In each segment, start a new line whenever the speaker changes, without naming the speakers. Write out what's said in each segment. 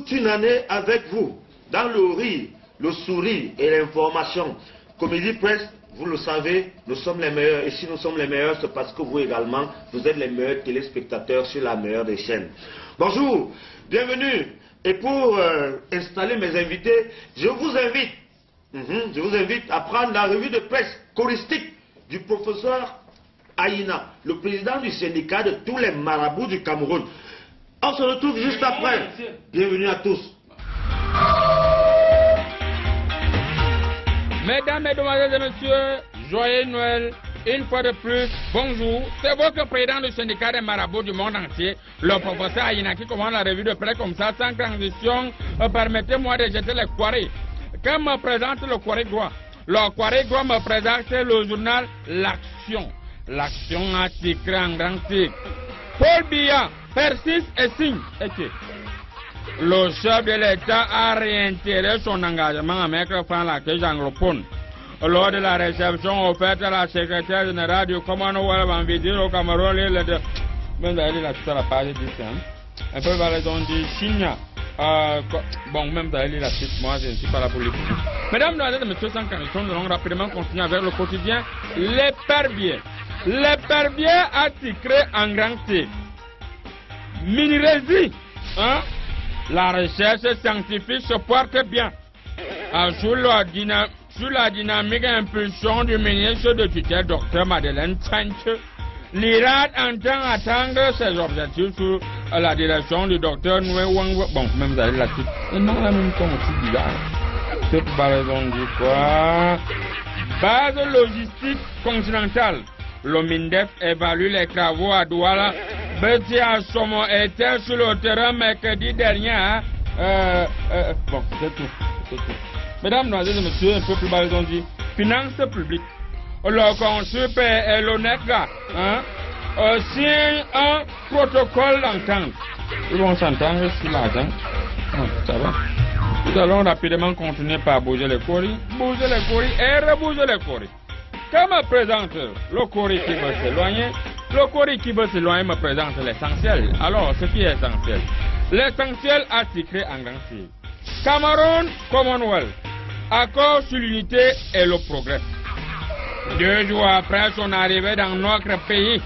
toute une année avec vous, dans le rire, le sourire et l'information. Comédie Presse, vous le savez, nous sommes les meilleurs. Et si nous sommes les meilleurs, c'est parce que vous également, vous êtes les meilleurs téléspectateurs sur la meilleure des chaînes. Bonjour, bienvenue. Et pour installer mes invités, je vous invite à prendre la revue de presse choristique du professeur Aïna, le président du syndicat de tous les marabouts du Cameroun. On se retrouve juste après. Bienvenue à tous.
Mesdames, Mesdemoiselles et Messieurs, joyeux Noël, une fois de plus, bonjour. C'est votre président du syndicat des marabouts du monde entier, le professeur Aïna, qui commande la revue de presse comme ça, sans transition. Permettez-moi de jeter les quarries. Quand me présente le Quarigua, me présente le journal L'Action. L'Action a titré en grand titre. Paul Biya persiste et signe. Le chef de l'État a réitéré son engagement à mettre fin à la crise anglophone. Lors de la réception offerte à la secrétaire générale du Commonwealth en visite au Cameroun, même d'aller là tout à la page 10, un peu par raison du Chigna. Bon, même d'aller la suite, moi je ne suis pas là pour les coups. Mesdames, Mesdemoiselles et Messieurs, sans condition, nous allons rapidement continuer avec le quotidien L'Épervier. L'Épervier a titré en grand titre Minirésie, la recherche scientifique se porte bien. Sous la dynamique et impulsion du ministre de tutelle, Dr Madeleine Tchanche, l'IRAD entend atteindre ses objectifs sous la direction du Dr Noué Wang. Bon, même d'aller la suite. Et non, la même temps aussi bizarre. C'est par raison du quoi. Base logistique continentale. Le MINDEF évalue les travaux à Douala. Betty Assomo était sur le terrain mercredi dernier. Bon, c'est tout. Mesdames, Mesdemoiselles et Messieurs, un peu plus bas, ils ont dit finances publiques. Le CONSUP et l'ONECA signent un protocole d'entente. Ils vont s'entendre sur l'argent. Ça va. Nous allons rapidement continuer par bouger les coris et rebouger les coris. Quand me présente le cori qui veut s'éloigner, le cori qui veut s'éloigner me présente l'essentiel. Alors, ce qui est essentiel. L'essentiel a titré en grand titre. Cameroun, Commonwealth. Accord sur l'unité et le progrès. 2 jours après son arrivée dans notre pays,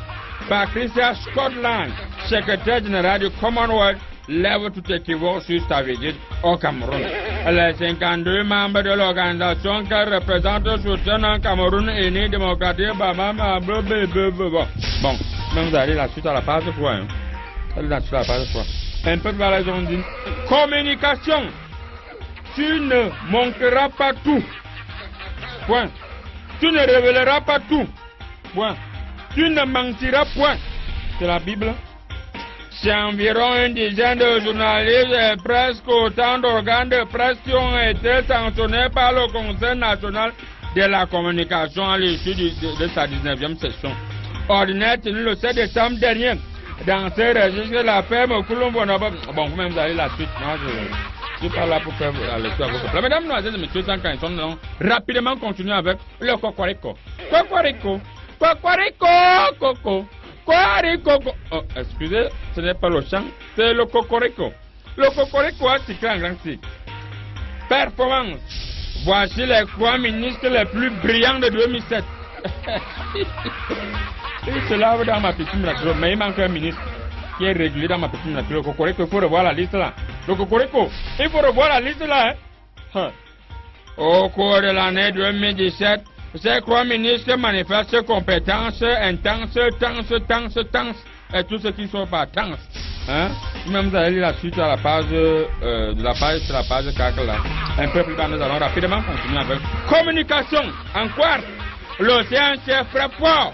Patricia Scotland, secrétaire générale du Commonwealth, lève tout équivoque sur sa visite au Cameroun. Les 52 membres de l'organisation qu'elle représente soutiennent un Cameroun uni démocratique. Bon, même vous allez la suite à la page 3. Allez la suite à la page 3. Un peu de la raison dit. Communication. Tu ne manqueras pas tout. Point. Tu ne révéleras pas tout. Point. Tu ne mentiras point. C'est la Bible. C'est environ une dizaine de journalistes et presque autant d'organes de presse qui ont été sanctionnés par le Conseil national de la communication à l'issue de sa 19e session. Ordinaire tenu le 7 décembre dernier. Dans ce registre, la ferme Koulombonoba. Bon, vous-même vous allez la suite. Moi, je suis pas là pour faire la lecture à votre place. Mesdames, Mesdemoiselles et Messieurs, sans canson, nous allons rapidement continuer avec le Cocorico. Cocorico. Cocorico. Coco. Cocorico. Oh, excusez, ce n'est pas le chant, c'est le Cocorico. Le Cocorico a titré en grand titre. Performance. Voici les 3 ministres les plus brillants de 2007. Il se lave dans ma petite nature, mais il manque un ministre qui est régulier dans ma petite nature. Le Cocorico, il faut revoir la liste là. Le Cocorico, il faut revoir la liste là. Au cours de l'année 2017, ces 3 ministres manifestent compétences intenses, tenses, et tout ce qui sont par tense. Même vous allez lire la suite à la page, sur la page 4 là. Un peu plus bas, nous allons rapidement continuer avec communication. Encore, le CNC frappe fort.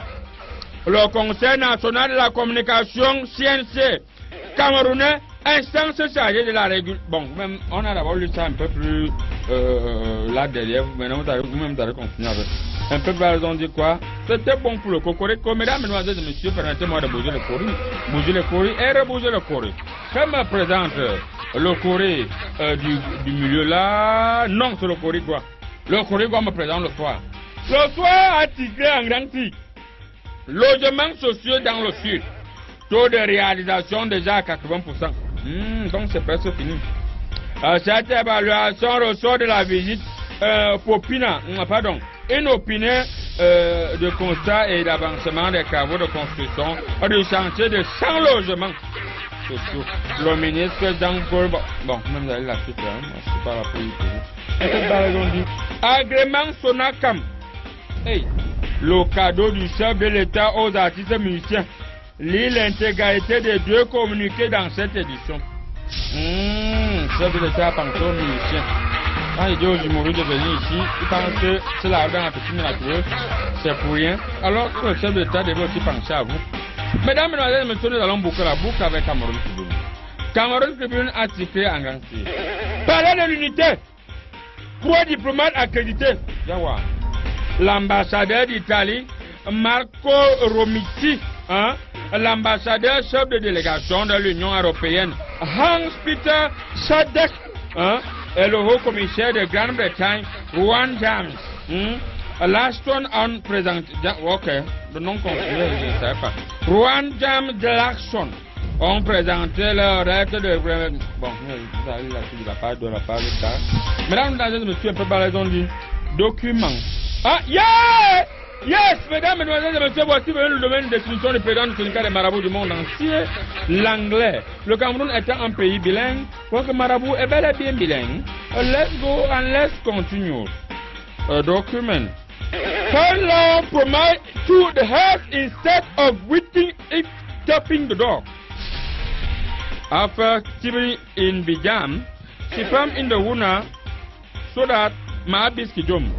Le Conseil national de la communication, CNC, camerounais, instance chargée de la régulation. Bon, même, on a d'abord lu ça un peu plus là derrière. Maintenant, vous-même, vous allez continuer avec. Un peu plus, ils ont dit quoi? C'était bon pour le Cocorico. Mesdames, Mesdemoiselles et Messieurs, permettez-moi de bouger le cori. Bouger le cori et rebouger le cori. Je me présente le cori du milieu là. Non, c'est le cori quoi. Le cori quoi me présente le soir. Le soir a titré en grand titre. Logements sociaux dans le sud. Taux de réalisation déjà à 80%. Donc c'est presque fini. Cette évaluation ressort de la visite une opinion de constat et d'avancement des travaux de construction du chantier de 100 logements sociaux. Le ministre Jean-Paul... Bon, même d'aller la suite, hein, je ne suis pas là pour y agrément Sonacam. Hey, le cadeau du chef de l'État aux artistes musiciens. Lis l'intégralité des 2 communiqués dans cette édition. Chef de l'État pense aux musiciens. Quand il dit aux humoristes de venir ici, ils pensent que c'est la dans la petite naturelle, c'est pour rien. Alors que le chef de l'État devait aussi penser à vous. Mesdames, Mesdemoiselles, Messieurs, nous allons boucler la boucle avec Cameroun Tribune. Cameroun Tribune a titré en grand titre. Palais de l'unité. 3 diplomates accrédités. L'ambassadeur d'Italie, Marco Romiti, hein? L'ambassadeur chef de délégation de l'Union européenne, Hans-Peter Sadek, hein? Et le haut commissaire de Grande-Bretagne, Juan James. L'Aston on présente. Ok, le nom confirmé, je ne sais pas. Juan James de l'Aston ont présenté leur règle de. Bon, vous allez la part de la part de ça. Mesdames, Messieurs, un peu balaison dit document. Ah, yeah! Yes, mesdames, mesdemoiselles et messieurs, voici le domaine de définition du président du syndicat des marabouts du monde entier, l'anglais. Le Cameroun étant un pays bilingue, donc marabout est bel et bien bilingue. Let's go and let's continue. A document. Hello, promote to the head instead of waiting it tapping the door. After Tibri in Bijam, she found in the Wuna so that my biscuitum.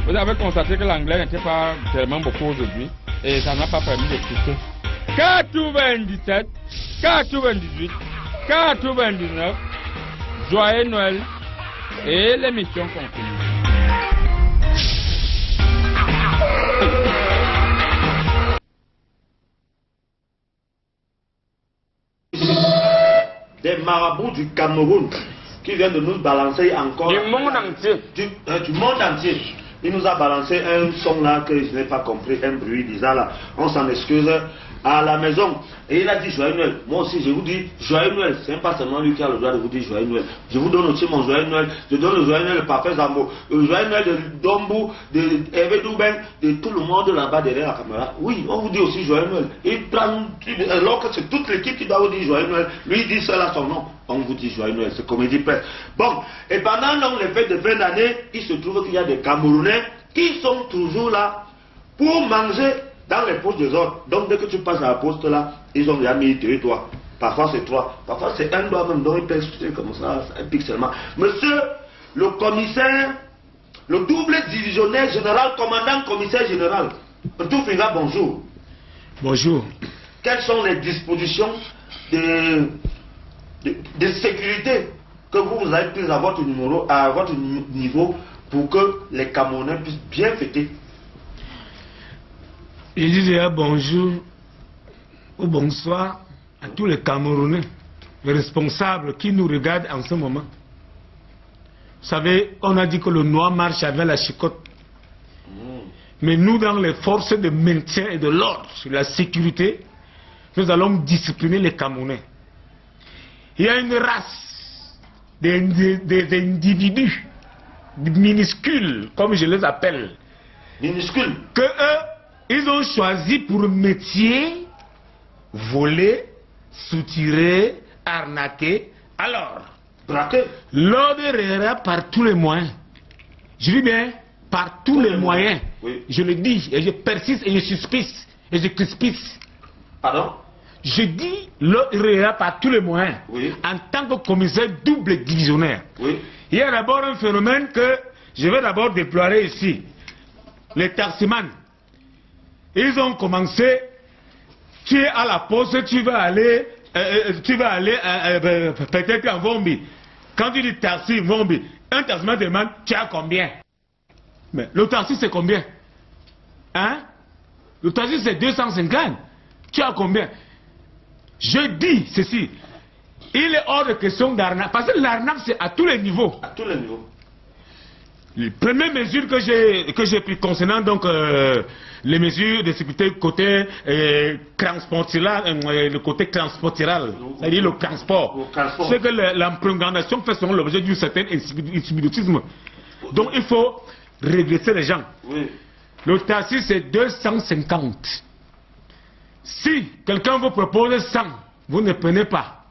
Vous avez constaté que l'anglais n'était pas tellement beaucoup aujourd'hui et ça n'a pas permis de pousser. 97, 98, 99, joyeux Noël et l'émission continue.
Des marabouts du Cameroun qui viennent de nous balancer encore.
Du monde entier.
Du monde entier. Il nous a balancé un son là que je n'ai pas compris, un bruit bizarre là. On s'en excuse à la maison. Et il a dit joyeux Noël. Moi aussi je vous dis joyeux Noël. Ce n'est pas seulement lui qui a le droit de vous dire joyeux Noël. Je vous donne aussi mon joyeux Noël. Je donne le joyeux Noël de Parfait Zambo. Le joyeux Noël de Dombo, de Hervé Douben, de tout le monde là-bas derrière la caméra. Oui, on vous dit aussi joyeux Noël. Et alors que c'est toute l'équipe qui doit vous dire joyeux Noël. Lui il dit seul à son nom. On vous dit joyeux Noël, c'est Comédie Presse. Bon, et pendant donc les fêtes de fin d'année, il se trouve qu'il y a des Camerounais qui sont toujours là pour manger dans les postes des autres. Donc dès que tu passes à la poste là, ils ont déjà mis 2 doigts. Parfois c'est 3, parfois c'est 1 doigt même, donc ils peuvent comme ça, un pic seulement. Monsieur le commissaire, le double divisionnaire général, commandant commissaire général, tout finira, bonjour.
Bonjour.
Quelles sont les dispositions de sécurité que vous avez prises à votre niveau pour que les Camerounais puissent bien fêter?
Je dis déjà bonjour ou bonsoir à tous les Camerounais, les responsables qui nous regardent en ce moment. Vous savez, on a dit que le noir marche avec la chicotte. Mais nous, dans les forces de maintien et de l'ordre, sur la sécurité, nous allons discipliner les Camerounais. Il y a une race des individus minuscules, comme je les appelle.
Minuscules.
Que eux, ils ont choisi pour métier voler, soutirer, arnaquer. Alors, l'ordre réera par tous les moyens. Je dis bien, par tous les moyens.
Oui.
Je le dis, et je persiste, et je suspice, et je crispisse.
Pardon?
Je dis l'ordre réera par tous les moyens.
Oui.
En tant que commissaire double divisionnaire.
Oui.
Il y a d'abord un phénomène que je vais d'abord déployer ici. Les taximans. Ils ont commencé, tu es à la poste, tu vas aller peut-être à Vombi. Quand tu dis taxi, Vombi, un taximan demande, tu as combien? Mais le taxi c'est combien? Hein? Le taxi c'est 250. Tu as combien? Je dis ceci. Il est hors de question d'arnaque. Parce que l'arnaque c'est à tous les niveaux.
À tous les niveaux.
Les premières mesures que j'ai prises concernant donc les mesures de sécurité côté transportiral, le côté transportiral, c'est-à-dire le transport. C'est que l'imprégnation fait selon l'objet d'un certain insimilitisme. Donc il faut régresser les gens. Oui. Le taxi c'est 250. Si quelqu'un vous propose 100, vous ne prenez pas.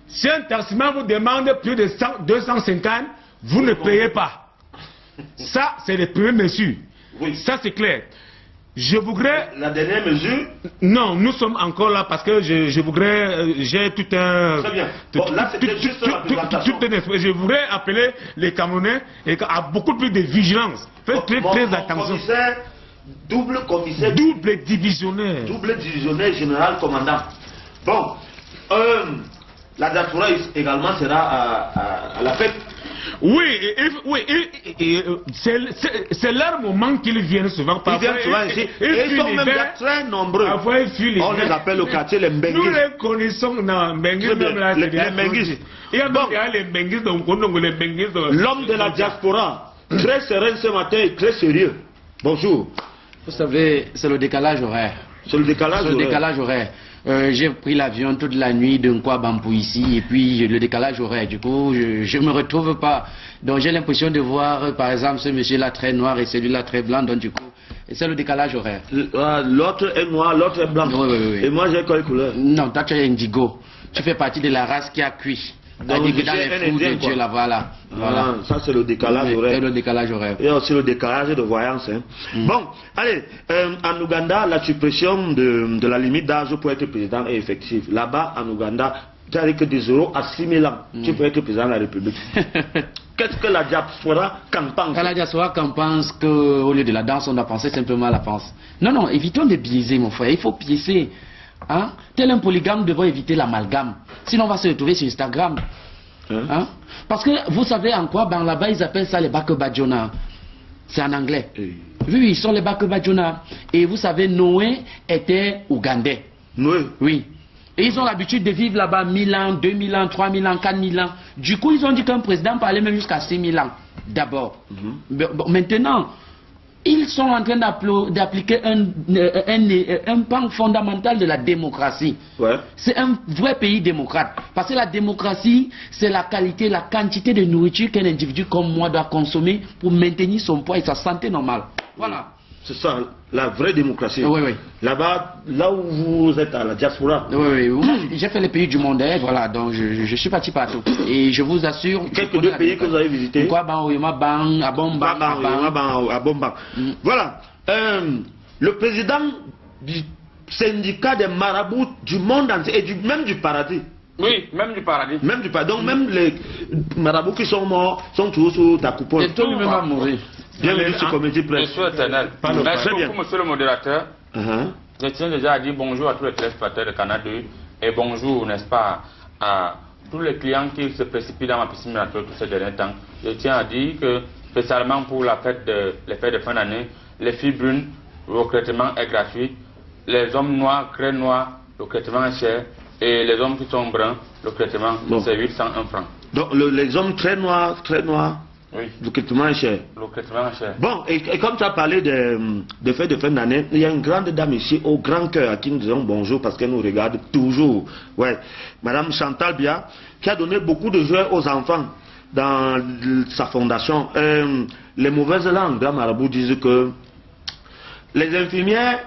Si un taximan vous demande plus de 250, vous ne payez pas. Ça, c'est les premières mesures. Oui. Ça, c'est clair. Je voudrais...
La dernière mesure?
Non, nous sommes encore là parce que je voudrais... J'ai tout un...
Très bien. Bon, là, c'était juste la présentation.
Je voudrais appeler les Camerounais à beaucoup plus de vigilance. Faites très attention.
Commissaire, double commissaire...
Double divisionnaire.
Double divisionnaire général commandant. Bon, la diaspora également sera à la fête.
Oui, c'est leur moment qu'ils viennent souvent.
Ils viennent souvent ici. Ils sont même très nombreux. On les appelle au quartier les Mbenguis.
Nous les connaissons. Non, Mbenguis,
les Mbenguis. L'homme de la diaspora, très serein ce matin et très sérieux. Bonjour.
Vous savez, c'est le décalage horaire.
C'est le décalage
horaire. J'ai pris l'avion toute la nuit de Nkwabampo ici et puis le décalage horaire. Du coup, je me retrouve pas. Donc j'ai l'impression de voir, par exemple, ce monsieur-là très noir et celui-là très blanc. Donc du coup, c'est le décalage horaire.
L'autre est noir, l'autre est blanc.
Oui.
Et moi j'ai quelle couleur?
Non, toi tu es indigo. Tu fais partie de la race qui a cuit.
Donc,
dans les fous de Dieu, là, voilà.
Ça c'est le décalage horaire.
C'est le décalage horaire.
Et aussi le décalage de voyance. Hein. Bon, allez, en Ouganda, la suppression de la limite d'âge pour être président est effective. Là-bas, en Ouganda, tu as que des 0 à 6 000 ans, tu peux être président de la République. Qu'est-ce que la diaspora qu'en pense?
La diaspora qu'en pense qu'au lieu de la danse, on doit penser simplement à la danse. Non, évitons de biaiser, mon frère. Il faut piécer. Hein? Tel un polygame devrait éviter l'amalgame. Sinon, on va se retrouver sur Instagram. Hein? Parce que vous savez en quoi? Ben, là-bas, ils appellent ça les Bakebadjona. C'est en anglais. Oui, ils sont les Bakebadjona. Et vous savez, Noé était ougandais.
Noé?
Oui. Et ils ont l'habitude de vivre là-bas 1000 ans, 2000 ans, 3000 ans, 4000 ans. Du coup, ils ont dit qu'un président parlait même jusqu'à 6000 ans. D'abord. Maintenant, ils sont en train d'appliquer un pan fondamental de la démocratie. Ouais. C'est un vrai pays démocrate. Parce que la démocratie, c'est la qualité, la quantité de nourriture qu'un individu comme moi doit consommer pour maintenir son poids et sa santé normale. Voilà.
C'est ça, la vraie démocratie.
Oui.
Là-bas, là où vous êtes à la diaspora.
Oui. J'ai fait les pays du monde, voilà, donc je suis parti partout. Et je vous assure...
Quelques deux pays que vous avez visités?
Abombang.
Voilà. Le président du syndicat des marabouts du monde entier et même du paradis.
Oui, même du paradis.
Donc même les marabouts qui sont morts sont toujours sous ta coupole.
Et tout lui-même a mouru.
Bienvenue sur Comédie Presse.
Monsieur éternel. Merci beaucoup, monsieur le modérateur. Je tiens déjà à dire bonjour à tous les téléspectateurs de Canal 2 et bonjour, n'est-ce pas, à tous les clients qui se précipitent dans ma piscine miraculeuse tous ces derniers temps. Je tiens à dire que, spécialement pour les fêtes de fin d'année, les filles brunes, le recrutement est gratuit. Les hommes noirs, crênes noirs, le recrutement est cher. Et les hommes qui sont bruns, le recrutement c'est 801 francs. Donc
les hommes très noirs, oui. Le recrutement est cher.
Le recrutement est cher.
Bon, et comme tu as parlé de fêtes de fin d'année, il y a une grande dame ici au grand cœur à qui nous disons bonjour parce qu'elle nous regarde toujours. Ouais. Madame Chantal Bia, qui a donné beaucoup de joie aux enfants dans sa fondation. Les mauvaises langues dans Marabout disent que les infirmières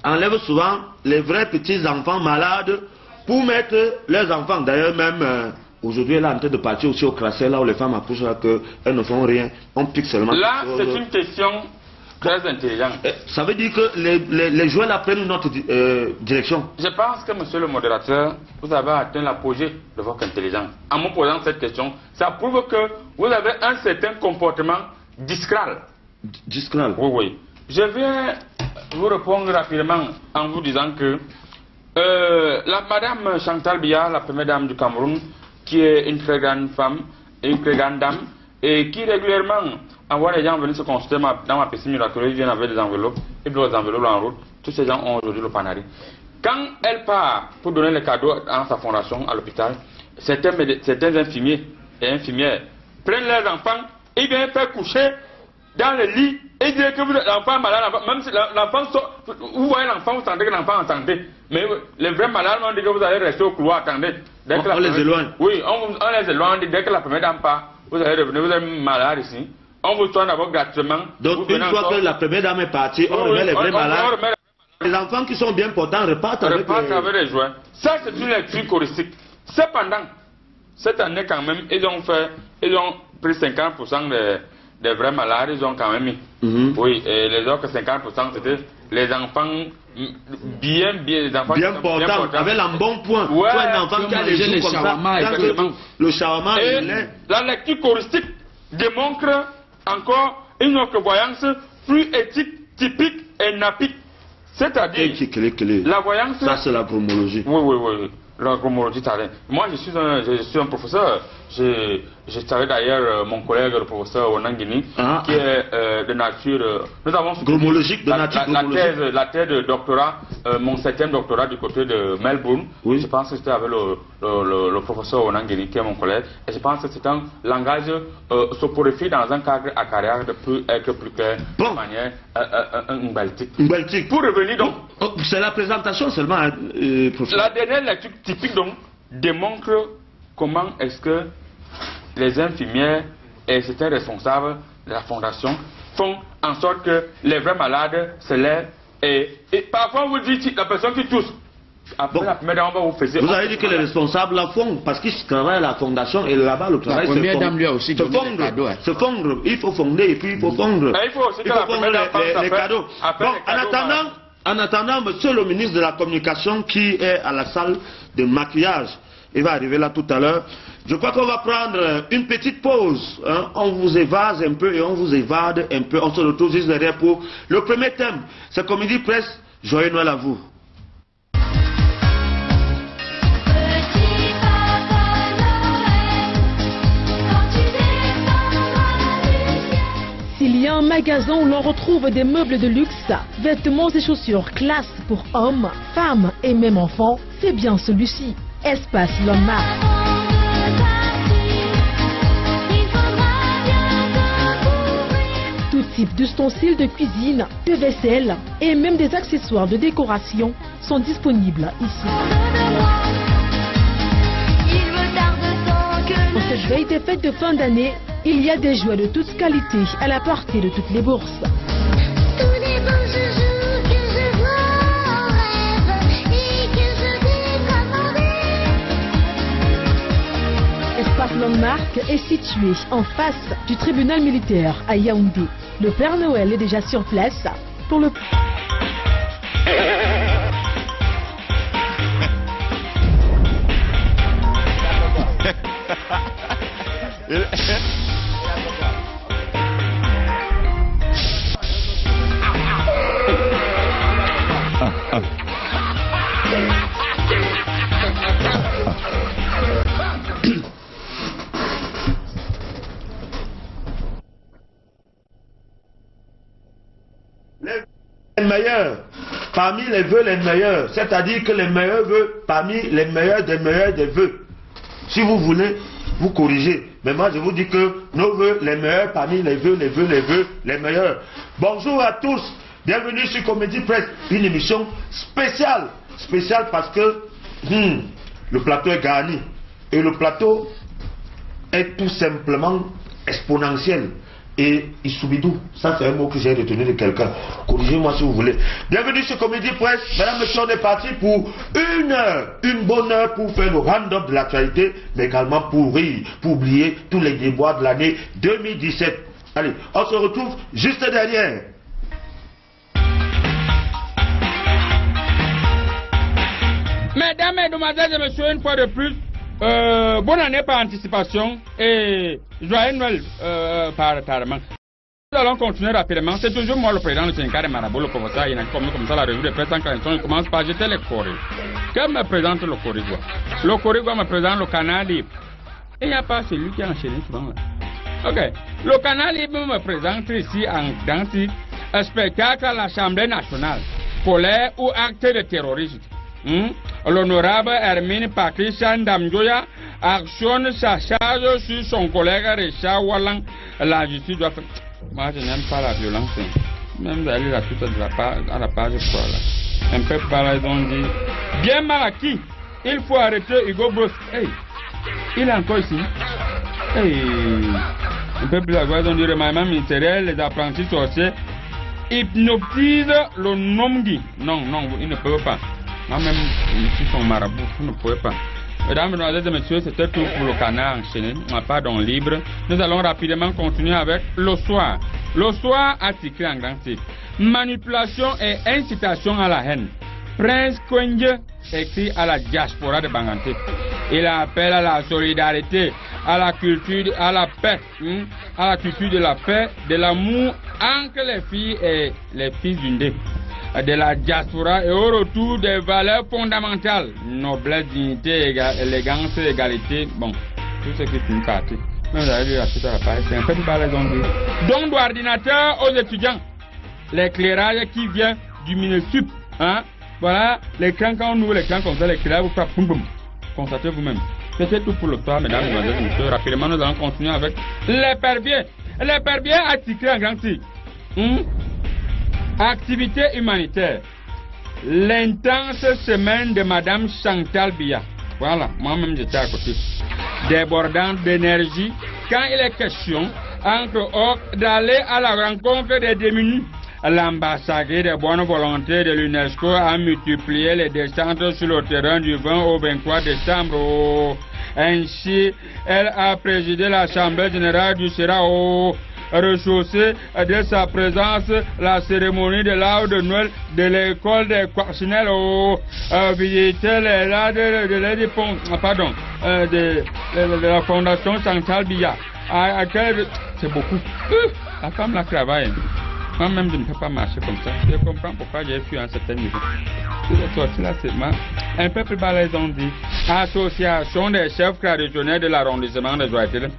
enlèvent souvent les vrais petits enfants malades pour mettre leurs enfants. D'ailleurs, même aujourd'hui, elle est en train de partir aussi au Crasset, là où les femmes accouchent, là, qu'elles ne font rien. On pique seulement.
Là, c'est une question très intelligente.
Ça veut dire que les joueurs là prennent notre direction.
Je pense que, monsieur le modérateur, vous avez atteint l'apogée de votre intelligence. En me posant cette question, ça prouve que vous avez un certain comportement discral.
Discral?
Oui. Je vais vous répondre rapidement en vous disant que la madame Chantal Bia, la première dame du Cameroun, qui est une très grande femme et une très grande dame, et qui régulièrement envoie les gens venir se consulter dans ma piscine miraculeuse, ils viennent avec des enveloppes, et puis les enveloppes en route, tous ces gens ont aujourd'hui le panari. Quand elle part pour donner les cadeaux dans sa fondation à l'hôpital, certains infirmiers et infirmières prennent leurs enfants il vient faire coucher dans le lit et dire que l'enfant est malade, même si l'enfant sort, vous voyez l'enfant, vous sentez que l'enfant est en santé. Mais les vrais malades, on dit que vous allez rester au couloir, attendez.
On les éloigne.
Oui, on les éloigne, dès que la première dame part, vous allez revenir, vous êtes malade ici. On vous soigne d'abord gratuitement.
Donc une fois que la première dame est partie, on remet les vrais malades. Les enfants qui sont bien portants repartent avec
les joints. Ça, c'est une lecture choristique. Cependant, cette année quand même, ils ont pris 50% des vrais malades, ils ont quand même mis. Oui, et les autres 50%, c'était les enfants les enfants
bien portants, avec un bon point.
Ouais,
un enfant qui a les joues comme ça. Le shawarma,
la lecture choristique démontre encore une autre voyance plus éthique, typique et napique. C'est-à-dire, la voyance...
Ça, c'est la chromologie.
Oui. La chromologie, moi, je suis un professeur. J'ai travaillé d'ailleurs mon collègue, le professeur Onangini, qui est de nature... nous avons
chromologique, de nature chromologique.
La thèse de doctorat, mon 7e doctorat du côté de Melbourne. Oui. Je pense que c'était avec le professeur Onangini, qui est mon collègue. Et je pense que c'est un langage soporifique dans un cadre acariaque de peut être plus clair, de manière baltique. Pour revenir donc...
c'est la présentation seulement, professeur.
La dernière lecture typique donc démontre comment est-ce que les infirmières et certains responsables de la fondation font en sorte que les vrais malades se lèvent et parfois vous dites la personne qui tousse. Après la première dame,
vous avez dit que les responsables la font parce qu'ils travaillent à la fondation et là-bas le travail se fondre. Il faut fonder et puis il faut fondre.
Il faut aussi
les cadeaux. Bon, en attendant, monsieur le ministre de la Communication qui est à la salle de maquillage, il va arriver là tout à l'heure. Je crois qu'on va prendre une petite pause. On vous évase un peu et on vous évade un peu. On se retrouve juste derrière pour le premier thème. C'est Comédie Presse. Joyeux Noël à vous.
S'il y a un magasin où l'on retrouve des meubles de luxe, vêtements et chaussures classe pour hommes, femmes et même enfants, c'est bien celui-ci. Espace Landmark. Tout type d'ustensiles de cuisine, de vaisselle et même des accessoires de décoration sont disponibles ici. Pour cette veille des fêtes de fin d'année, il y a des jouets de toute qualité à la portée de toutes les bourses. Espace Landmark est situé en face du tribunal militaire à Yaoundé. Le Père Noël est déjà sur place pour le...
Les meilleurs, parmi les vœux les meilleurs, c'est-à-dire que les meilleurs vœux parmi les meilleurs des vœux. Si vous voulez, vous corrigez. Mais moi, je vous dis que nos vœux, les meilleurs parmi les vœux, les meilleurs. Bonjour à tous. Bienvenue sur Comédie Presse, une émission spéciale. Spéciale parce que le plateau est garni. Et le plateau est tout simplement exponentiel. Et Issoubidou, ça c'est un mot que j'ai retenu de quelqu'un. Corrigez-moi si vous voulez. Bienvenue sur Comédie Presse. Mesdames, messieurs, on est parti pour une heure, une bonne heure pour faire le round-up de l'actualité, mais également pour rire, pour oublier tous les déboires de l'année 2017. Allez, on se retrouve juste derrière.
Mesdames, Mesdemoiselles et Messieurs, une fois de plus, bonne année par anticipation et joyeux Noël par retardement. Nous allons continuer rapidement. C'est toujours moi le président de Sénégal de Marabout, le professeur Yannick, comme ça la revue de presse en création. Il commence par jeter les corées. Qui me présente le Corrigo? Le Corrigo me présente le canal libre. Et il n'y a pas celui qui est enchaîné souvent là. Ok. Le canal libre me présente ici dans un spectacle à l'Assemblée nationale. Colère ou acte de terrorisme. L'honorable Hermine Patricia Ndamjoya actionne sa charge sur son collègue Richard Wallang, la justice doit faire... Moi, je n'aime pas la violence. Même d'aller là tout à la page 3 là. Un peu par exemple dit, bien mal acquis, il faut arrêter Hugo Bross. Hey, il est encore ici. Hey, un peu plus à gauche, on dit remaniement ministériel, les apprentis sorciers hypnotisent le nomgi. Non, non, ils ne peuvent pas. Moi-même, ici, son marabout, vous ne pouvez pas. Mesdames, mesdemoiselles et messieurs, c'était tout pour le canard enchaîné. Pardon, libre. Nous allons rapidement continuer avec le soir. Le soir, article en grand titre. Manipulation et incitation à la haine. Prince Kwenje écrit à la diaspora de Banganté. Il appelle à la solidarité, à la culture, à la paix, à la culture de la paix, de l'amour entre les filles et les fils d'Undé, de la diaspora et au retour des valeurs fondamentales, noblesse, dignité, élégance, égalité, bon, tout ce qui est une partie. Même vous allez lire tout à la page, c'est un peu de balaison. Don d'ordinateur aux étudiants, l'éclairage qui vient du Minesup, hein, voilà, l'écran quand on ouvre l'écran comme ça, l'éclairage vous frappe, boum boum, constatez vous-même. C'est tout pour le soir, mesdames, mesdemoiselles et messieurs. Rapidement, nous allons continuer avec l'épervier. L'épervier article en grand titre. Activité humanitaire. L'intense semaine de Madame Chantal Biya. Voilà, moi-même j'étais à côté. Débordante d'énergie, quand il est question, entre autres, d'aller à la rencontre des démunis. L'ambassadeur de bonne volonté de l'UNESCO a multiplié les descentes sur le terrain du 20 au 23 décembre. Ainsi, elle a présidé l'Assemblée générale du Sera rechaussé de sa présence la cérémonie de l'arbre de Noël de l'école des Quarcinelles, visité les lades de la fondation Chantal Biya. C'est beaucoup. La femme la travaille. Moi-même, je ne peux pas marcher comme ça. Je comprends pourquoi j'ai fui à un certain niveau. Là, c'est un peu plus bas, ils ont dit. Association des chefs traditionnels de l'arrondissement de Joinville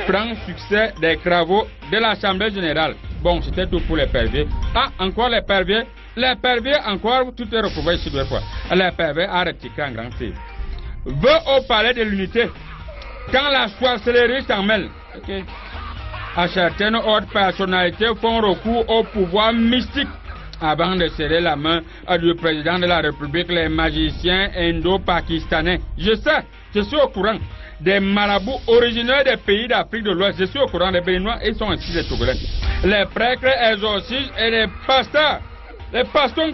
prend succès des travaux de l'Assemblée générale. Bon, c'était tout pour les perviers. Ah, encore les perviers. Les perviers, encore, tout est retrouvé ici deux fois. Les perviers a retiré en grand titre. Veut au palais de l'unité. Quand la sorcellerie s'en mêle. Okay. À certaines autres personnalités font recours au pouvoir mystique avant de serrer la main du président de la République, les magiciens indo-pakistanais. Je sais, je suis au courant des marabouts originaires des pays d'Afrique de l'Ouest. Je suis au courant des Béninois, ils sont ainsi les Togolais. Les prêtres exorcistes et les pasteurs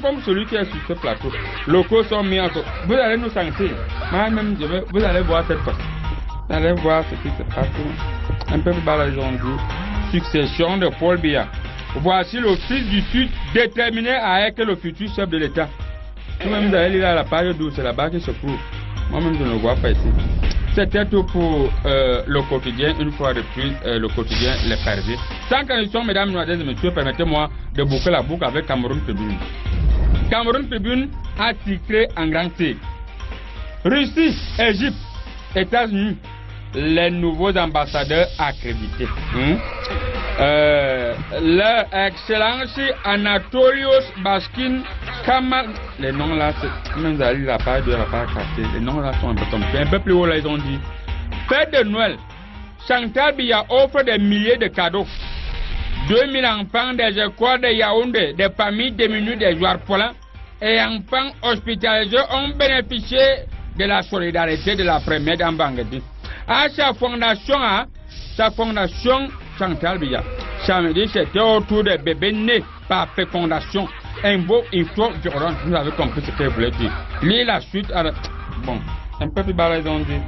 comme celui qui est sur ce plateau, locaux sont mis en cause. Vous allez nous sentir. Moi-même, vous allez voir cette fois. Vous allez voir ce qui se passe. Un peu plus bas, ils ont dit succession de Paul Biya. Voici le fils du Sud déterminé à être le futur chef de l'État. Vous-même, vous allez lire à la page 12, c'est là-bas qu'il se trouve. Moi-même, je ne le vois pas ici. C'était tout pour le quotidien, une fois de plus, le quotidien Les Perviers. Sans condition, mesdames, mesdemoiselles et messieurs, permettez-moi de boucler la boucle avec Cameroun Tribune. Cameroun Tribune a titré en grand titre Russie, Égypte, États-Unis, les nouveaux ambassadeurs accrédités. Leur Excellence Anatolios Baskin Kamal. Les noms là, même à la page de la page cachée, les noms là sont un peu compliqués. Un peu plus haut là, ils ont dit fête de Noël. Chantal Biya offre des milliers de cadeaux. 2000 enfants des écoles de Yaoundé, des familles démunies des joueurs polins et enfants hospitalisés ont bénéficié de la solidarité de la première dame Bangladesh. À sa fondation Chantal Biya, samedi c'était autour des bébés nés par fécondation. Un beau histoire violente, vous avez compris ce qu'elle voulait dire. Lis la suite à la... Bon, un peu plus bas, ils ont dit.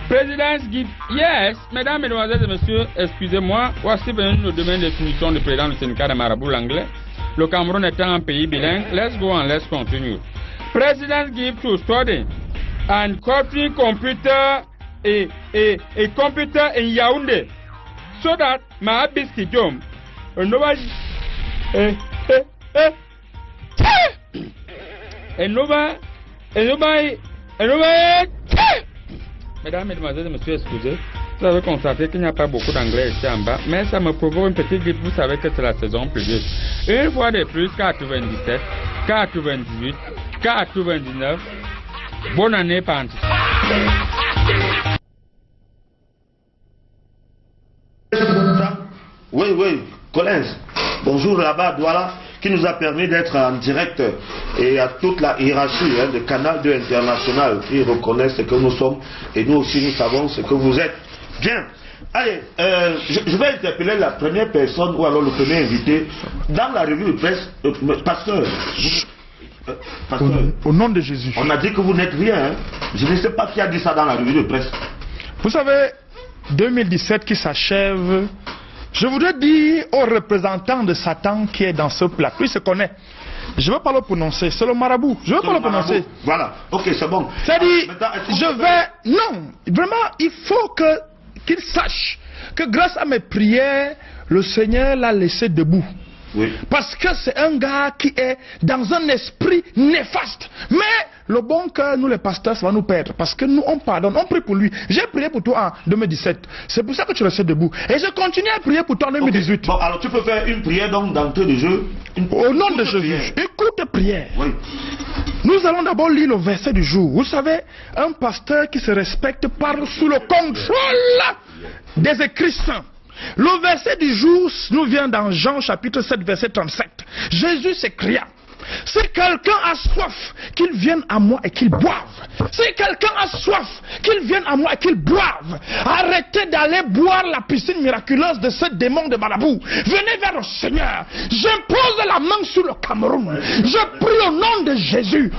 Présidence gift, yes, mesdames, mesdemoiselles et messieurs, excusez-moi, voici venu le domaine de définition du président du syndicat de marabout l'anglais. Le Cameroun étant un pays bilingue, let's go on, let's continue. President gift to study and copy computer a computer in Yaoundé, so that my biscuit jump. Nobody, Mesdames, mesdemoiselles et messieurs, excusez, vous avez constaté qu'il n'y a pas beaucoup d'anglais ici en bas, mais ça me provoque une petite grippe. Vous savez que c'est la saison pluvieuse. Une fois de plus, 97, 98, 99, bonne année par anticipation.
Oui, Collins. Bonjour là-bas, Douala, qui nous a permis d'être en direct et à toute la hiérarchie de Canal 2 International qui reconnaissent ce que nous sommes et nous aussi nous savons ce que vous êtes. Bien. Allez, je vais interpeller la première personne ou alors le premier invité dans la revue de presse, pasteur.
Au nom de Jésus.
On a dit que vous n'êtes rien. Hein. Je ne sais pas qui a dit ça dans la revue de presse.
Vous savez, 2017 qui s'achève, je voudrais dire aux représentants de Satan qui est dans ce plateau, il se connaît. Je ne veux pas le prononcer, c'est le marabout. Je ne veux pas le prononcer.
Voilà, ok, c'est bon.
C'est-à-dire, non, vraiment, il faut qu'il sache que grâce à mes prières, le Seigneur l'a laissé debout.
Oui.
Parce que c'est un gars qui est dans un esprit néfaste. Mais le bon cœur, nous les pasteurs, ça va nous perdre. Parce que nous, on pardonne, on prie pour lui. J'ai prié pour toi en 2017. C'est pour ça que tu restes debout. Et je continue à prier pour toi en 2018.
Okay. Bon, alors tu peux faire une prière donc d'entrée de jeu.
Au nom de Jésus, écoute prière.
Oui.
Nous allons d'abord lire le verset du jour. Vous savez, un pasteur qui se respecte parle sous le contrôle des écrits saints. Le verset du jour nous vient dans Jean chapitre 7 verset 37. Jésus s'écria: si quelqu'un a soif, qu'il vienne à moi et qu'il boive. Si quelqu'un a soif, qu'il vienne à moi et qu'il boive. Arrêtez d'aller boire la piscine miraculeuse de ce démon de marabout. Venez vers le Seigneur. J'impose la main sur le Cameroun. Je prie au nom de Jésus.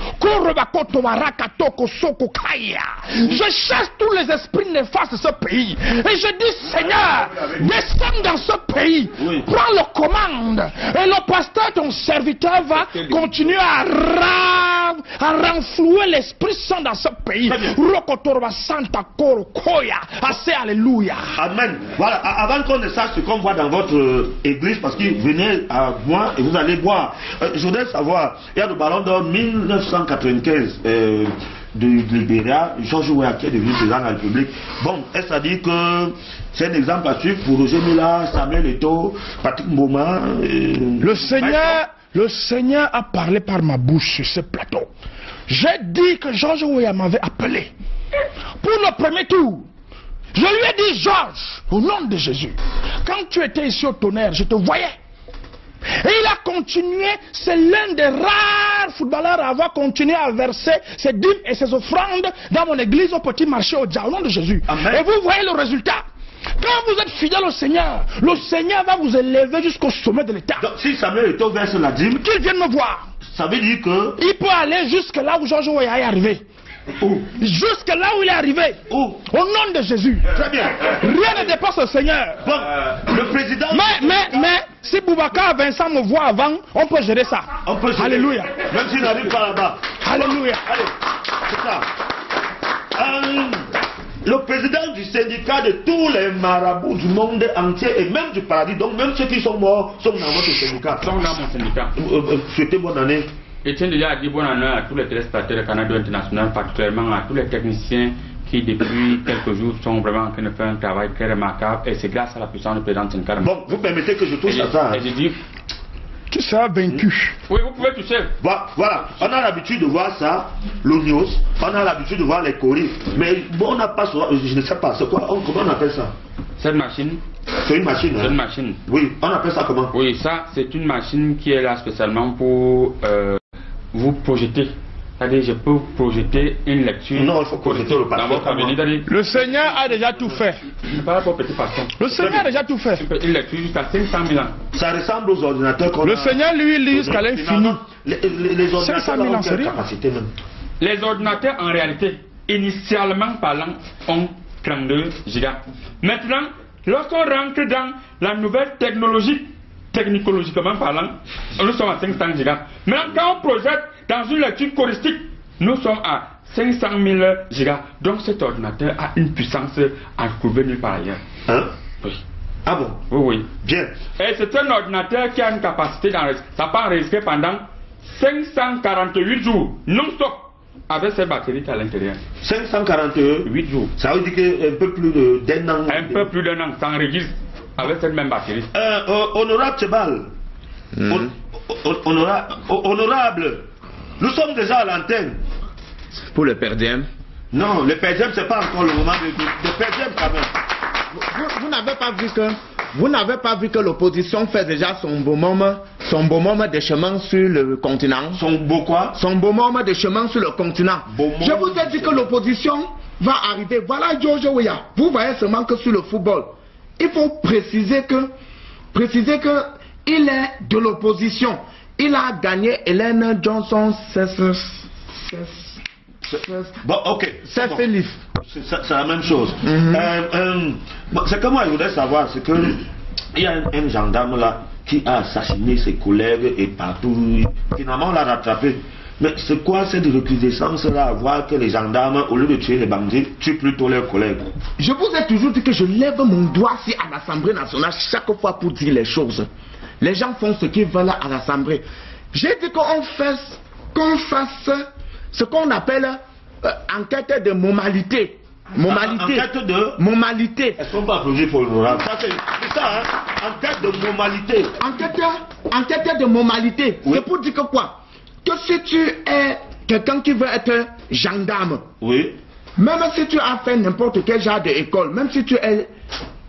Je chasse tous les esprits néfastes de ce pays. Et je dis: Seigneur, descends dans ce pays. Prends le commande. Et le pasteur, ton serviteur, va continuer à renflouer l'Esprit Saint dans ce pays. Alléluia.
Amen. Voilà, avant qu'on ne sache ce qu'on voit dans votre église, parce que venez à moi et vous allez boire. Je voudrais savoir, il y a le ballon d'or 1995 de Libéria, Georges Weah qui est devenu président de la République. Bon, est-ce à dire que c'est un exemple à suivre pour Roger Mila, Samuel Eto'o, Patrick Mboma?
Le Seigneur a parlé par ma bouche sur ce plateau. J'ai dit que Georges Weah m'avait appelé pour le premier tour. Je lui ai dit: Georges, au nom de Jésus, quand tu étais ici au tonnerre, je te voyais. Et il a continué, c'est l'un des rares footballeurs à avoir continué à verser ses dîmes et ses offrandes dans mon église au petit marché au Dja, au nom de Jésus. Amen. Et vous voyez le résultat. Quand vous êtes fidèle au Seigneur, le Seigneur va vous élever jusqu'au sommet de l'État.
Donc si Samuel Eto'o verse la dîme,
qu'il vienne me voir.
Ça veut dire que...
il peut aller jusque là où Georges Weah est arrivé.
Où?
Jusque là où il est arrivé.
Où?
Au nom de Jésus.
Très bien.
Rien ne dépasse le Seigneur.
Bon, le président...
Mais, si Boubacar Vincent me voit avant, on peut gérer ça.
On peut gérer.
Alléluia.
Même s'il n'arrive pas là-bas.
Alléluia.
Allez, c'est ça. Le président du syndicat de tous les marabouts du monde entier et même du paradis, donc même ceux qui sont morts sont dans votre syndicat.
Sont dans mon syndicat.
Souhaitez bonne année.
Et tiens déjà à dire bonne année à tous les téléspectateurs de Canal 2 International, particulièrement à tous les techniciens qui depuis quelques jours sont vraiment en train de faire un travail très remarquable, et c'est grâce à la puissance du président syndicat.
Bon, vous permettez que je touche à ça.
Et je dis...
Tu seras vaincu.
Oui, vous pouvez toucher.
Voilà, on a l'habitude de voir ça, l'Onios, on a l'habitude de voir les coris, mais bon, on n'a pas souvent, je ne sais pas, c'est quoi, comment on appelle ça?
C'est une machine.
C'est une machine.
C'est une machine.
Oui, on appelle ça comment?
Oui, ça, c'est une machine qui est là spécialement pour vous projeter. C'est-à-dire, je peux projeter une lecture.
Non, il faut projeter le pasteur.
Le Seigneur a déjà tout fait.
Je ne parle pas au petit pasteur.
Le Seigneur a déjà tout fait.
Une lecture jusqu'à 500 000 ans.
Ça ressemble aux ordinateurs qu'on a.
Le Seigneur, lui, lit jusqu'à l'infini.
Les ordinateurs ont quelle capacité même?
Les ordinateurs, en réalité, initialement parlant, ont 32 gigas. Maintenant, lorsqu'on rentre dans la nouvelle technologie, technologiquement parlant, nous sommes à 500 gigas. Maintenant, quand on projette dans une lecture choristique, nous sommes à 500 000 gigas. Donc cet ordinateur a une puissance à trouver nulle part ailleurs.
Hein?
Oui.
Ah bon?
Oui, oui.
Bien.
Et c'est un ordinateur qui a une capacité d'enregistrer. Ça peut enregistrer pendant 548 jours, non-stop, avec ses batteries à l'intérieur.
548
jours.
Ça veut dire qu'un peu plus d'un an.
Un peu plus d'un an, ça enregistre avec cette même batterie.
Honorable Tchebal, honorable, nous sommes déjà à l'antenne.
Pour le perdiem?
Non, le perdiem, c'est pas encore le moment de perdiem quand même.
Vous n'avez pas vu que vous n'avez pas vu que l'opposition fait déjà son beau moment de chemin sur le continent.
Son beau quoi?
Son beau moment de chemin sur le continent. Je vous ai dit que l'opposition va arriver. Voilà George Weah. Vous voyez seulement que sur le football. Il faut préciser que il est de l'opposition. Il a gagné Hélène Johnson.
Bon, ok.
C'est Philippe.
C'est la même chose. C'est que moi, je voudrais savoir, c'est que il y a un gendarme là qui a assassiné ses collègues et partout. Finalement, on l'a rattrapé. Mais c'est quoi cette recrudescence là à voir que les gendarmes, au lieu de tuer les bandits, tuent plutôt leurs collègues?
Je vous ai toujours dit que je lève mon doigt ici à l'Assemblée nationale chaque fois pour dire les choses. Les gens font ce qu'ils veulent à l'Assemblée. J'ai dit qu'on fasse ce qu'on appelle enquête de moralité.
Enquête de
moralité.
Est-ce qu'on peut applaudir pour l'honorable? Ça c'est ça, hein? Enquête de moralité.
Enquête de moralité.
Oui.
C'est pour dire que quoi? Que si tu es quelqu'un qui veut être gendarme,
oui,
même si tu as fait n'importe quel genre d'école, même si tu es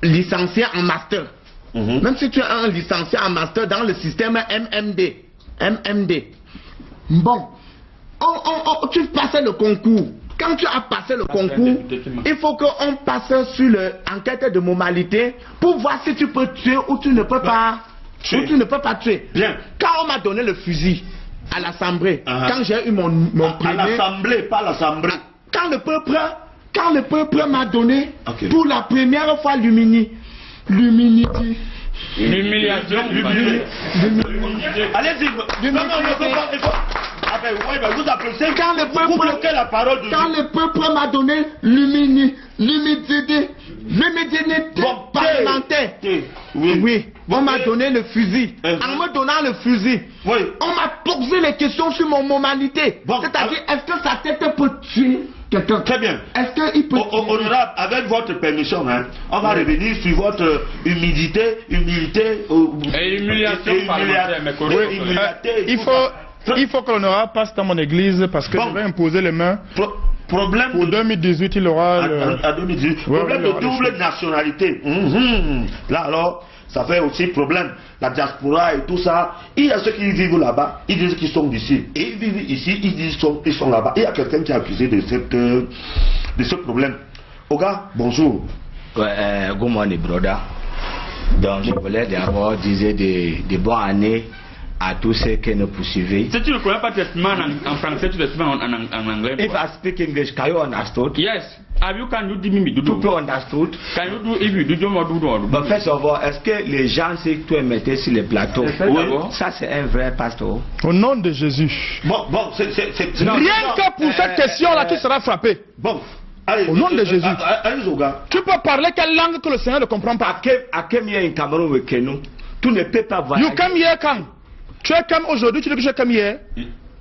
licencié en master, même si tu es un licencié en master dans le système MMD, bon, tu passes le concours. Quand tu as passé le concours, il faut qu'on passe sur l'enquête de moralité pour voir si tu peux tuer ou tu ne peux pas tuer.
Bien.
Quand on m'a donné le fusil à l'Assemblée, quand j'ai eu mon premier...
À l'Assemblée, pas l'Assemblée.
Quand le peuple m'a donné pour la première fois l'humilité.
L'humiliation.
Allez-y. Non, il faut... Vous appelez vous bloquez la parole de
quand le peuple m'a donné l'humilité parlementaire. Oui. On m'a donné le fusil. En me donnant le fusil, on m'a posé les questions sur mon moralité. C'est-à-dire, est-ce que sa tête peut tuer quelqu'un?
Très bien.
Est-ce qu'il peut tuer?
Honorable, avec votre permission, hein, on va revenir sur votre humilité
et humiliation parlementaire, mais correct.
Il faut que l'honorable passe dans mon église parce que je vais imposer les mains.
Problème
pour 2018, il aura
à 2018. Problème de double nationalité. Là alors, ça fait aussi problème. La diaspora et tout ça. Il y a ceux qui vivent là-bas, ils disent qu'ils sont d'ici. Et ils vivent ici, ils disent qu'ils sont là-bas. Il y a quelqu'un qui est accusé de ce problème. Oga, bonjour.
Good morning, brother. Donc, je voulais d'abord dire des bonnes années à tous ceux qui nous poursuivent.
Si tu ne connais pas testament en français, tu t'exprimes en anglais.
If I speak English, can you understand?
Yes. Can you do me?
People understood?
Can you do if you do?
But first of all, est-ce que les gens que tu es metté sur les plateaux, ça c'est un vrai pasteur?
Au nom de Jésus.
Bon, c'est
rien que pour cette question-là qui sera frappée.
Bon. Allez,
au nom de Jésus.
Tu peux parler quelle langue que le Seigneur ne comprend pas?
À quel in Cameroun avec nous? Tu ne peux pas voyager.
You come here quand? Tu es comme aujourd'hui, tu dis que je suis comme hier.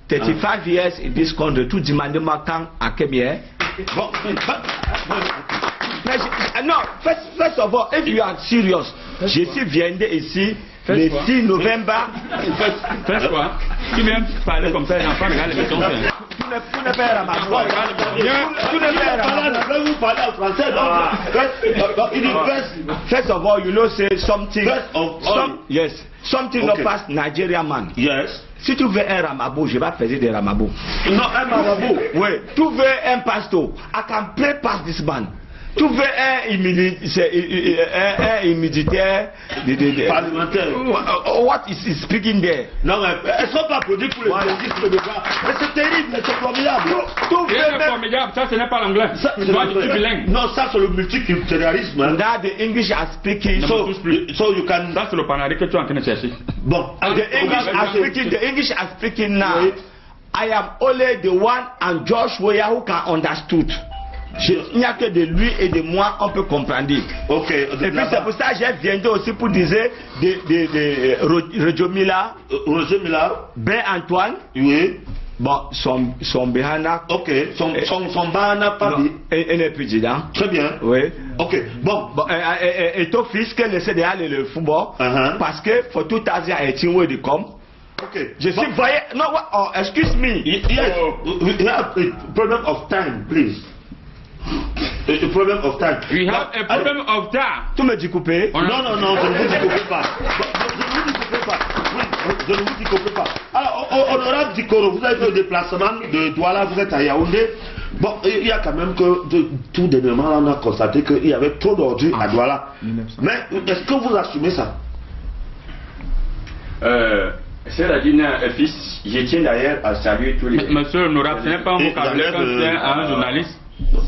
35 years in this country, tu demandes moi quand à quel hier?
Bon,
non, first of all, if you are serious, je suis venu ici le 6 novembre.
Fais quoi? Tu viens parler comme ça, l'enfant regarde les questions.
Tu ne perds ma voix. Tu ne perds ma voix.
Vous parlez en français,
first of all, you know, say something. Yes. Something not pass Nigerian man.
Yes.
Si tu veux un ramabo, je vais faire des ramabo.
Non, un ramabo.
Oui. Tu veux un pastor, I can pray past this man. Tu veux un immunitaire
parlementaire.
What is he speaking there?
Non, mais est-ce qu'on peut applaudir pour les journalistes de gars? Mais c'est terrible, mais c'est formidable.
C'est formidable, ça ce n'est pas l'anglais.
Non, ça c'est le multiculturalisme.
That the English are speaking.
So you can.
Ça c'est le panari que tu es en train de chercher.
Bon,
the English are speaking now. I am only the one and Josh Weah who can understood. Il n'y a que de lui et de moi on peut comprendre.
Ok.
Et puis c'est pour ça que j'ai viendé aussi pour dire de Roger Mila, Ben Antoine.
Oui.
Bon, son Behana.
Ok. Son Bahana pas dit.
Et le président.
Très bien.
Oui.
Ok. Bon.
Et ton fils qui essaie d'aller le football. Parce que for 2018 where they come.
Okay.
Je suis voyé. No, excuse me.
Yes. We have a problem of time, please. The problem of time.
We have a problem of time.
Tu me dis couper?
Non, non, non, je ne vous dis coupez pas. Je ne vous dis coupez pas. Alors, honorable Dikoro, vous avez fait le déplacement de Douala, vous êtes à Yaoundé. Bon, il y a quand même que tout dernièrement, on a constaté qu'il y avait trop d'ordures à Douala. Mais est-ce que vous assumez ça?
C'est-à-dire, fils, je tiens d'ailleurs à saluer tous les...
Monsieur Honorable, ce n'est pas un vocabulaire quand c'est un journaliste.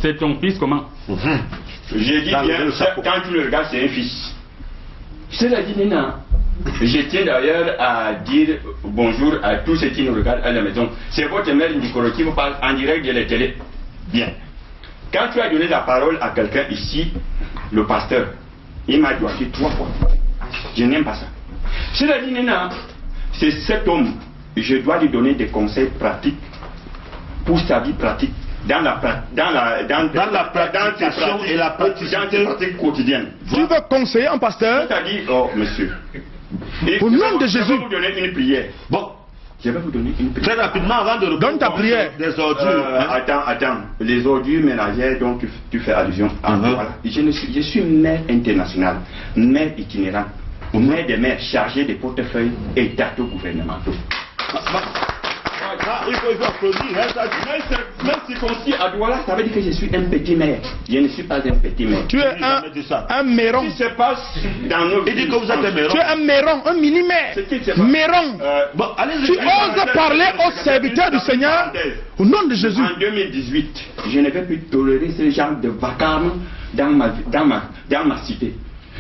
C'est ton fils comment?
J'ai dit bien, quand tu le regardes, c'est un fils. C'est-à-dire, Nina, je tiens d'ailleurs à dire bonjour à tous ceux qui nous regardent à la maison. C'est votre mère Dikoro qui vous parle en direct de la télé. Bien. Quand tu as donné la parole à quelqu'un ici, le pasteur, il m'a doigté 3 fois. Je n'aime pas ça. C'est-à-dire, Nina, c'est cet homme, je dois lui donner des conseils pratiques pour sa vie pratique, dans la planification et la pratique quotidienne.
Tu veux conseiller un pasteur?
C'est-à-dire, oh monsieur,
au nom de Jésus,
je vais vous donner une prière. Bon, je vais vous donner une prière.
Très rapidement, avant de répondre.
Donne ta prière.
Des ordures.
Attends, les ordures ménagères dont tu fais allusion. Voilà. Je suis maire international, maire itinérant, maire des maires chargé des portefeuilles étataux gouvernementaux.
Il faut applaudir.
Même si concis à Douala, ça veut dire que je suis un petit maire. Je ne suis pas un petit maire.
Tu es un méron.
Ce qui se passe dans nos villes.
Il dit que vous êtes un méron.
Tu es un méron, un mini-maire. Méron.
Bon,
tu oses parler aux serviteurs du Seigneur au nom de Jésus.
En 2018, je ne vais plus tolérer ce genre de vacarme dans ma cité.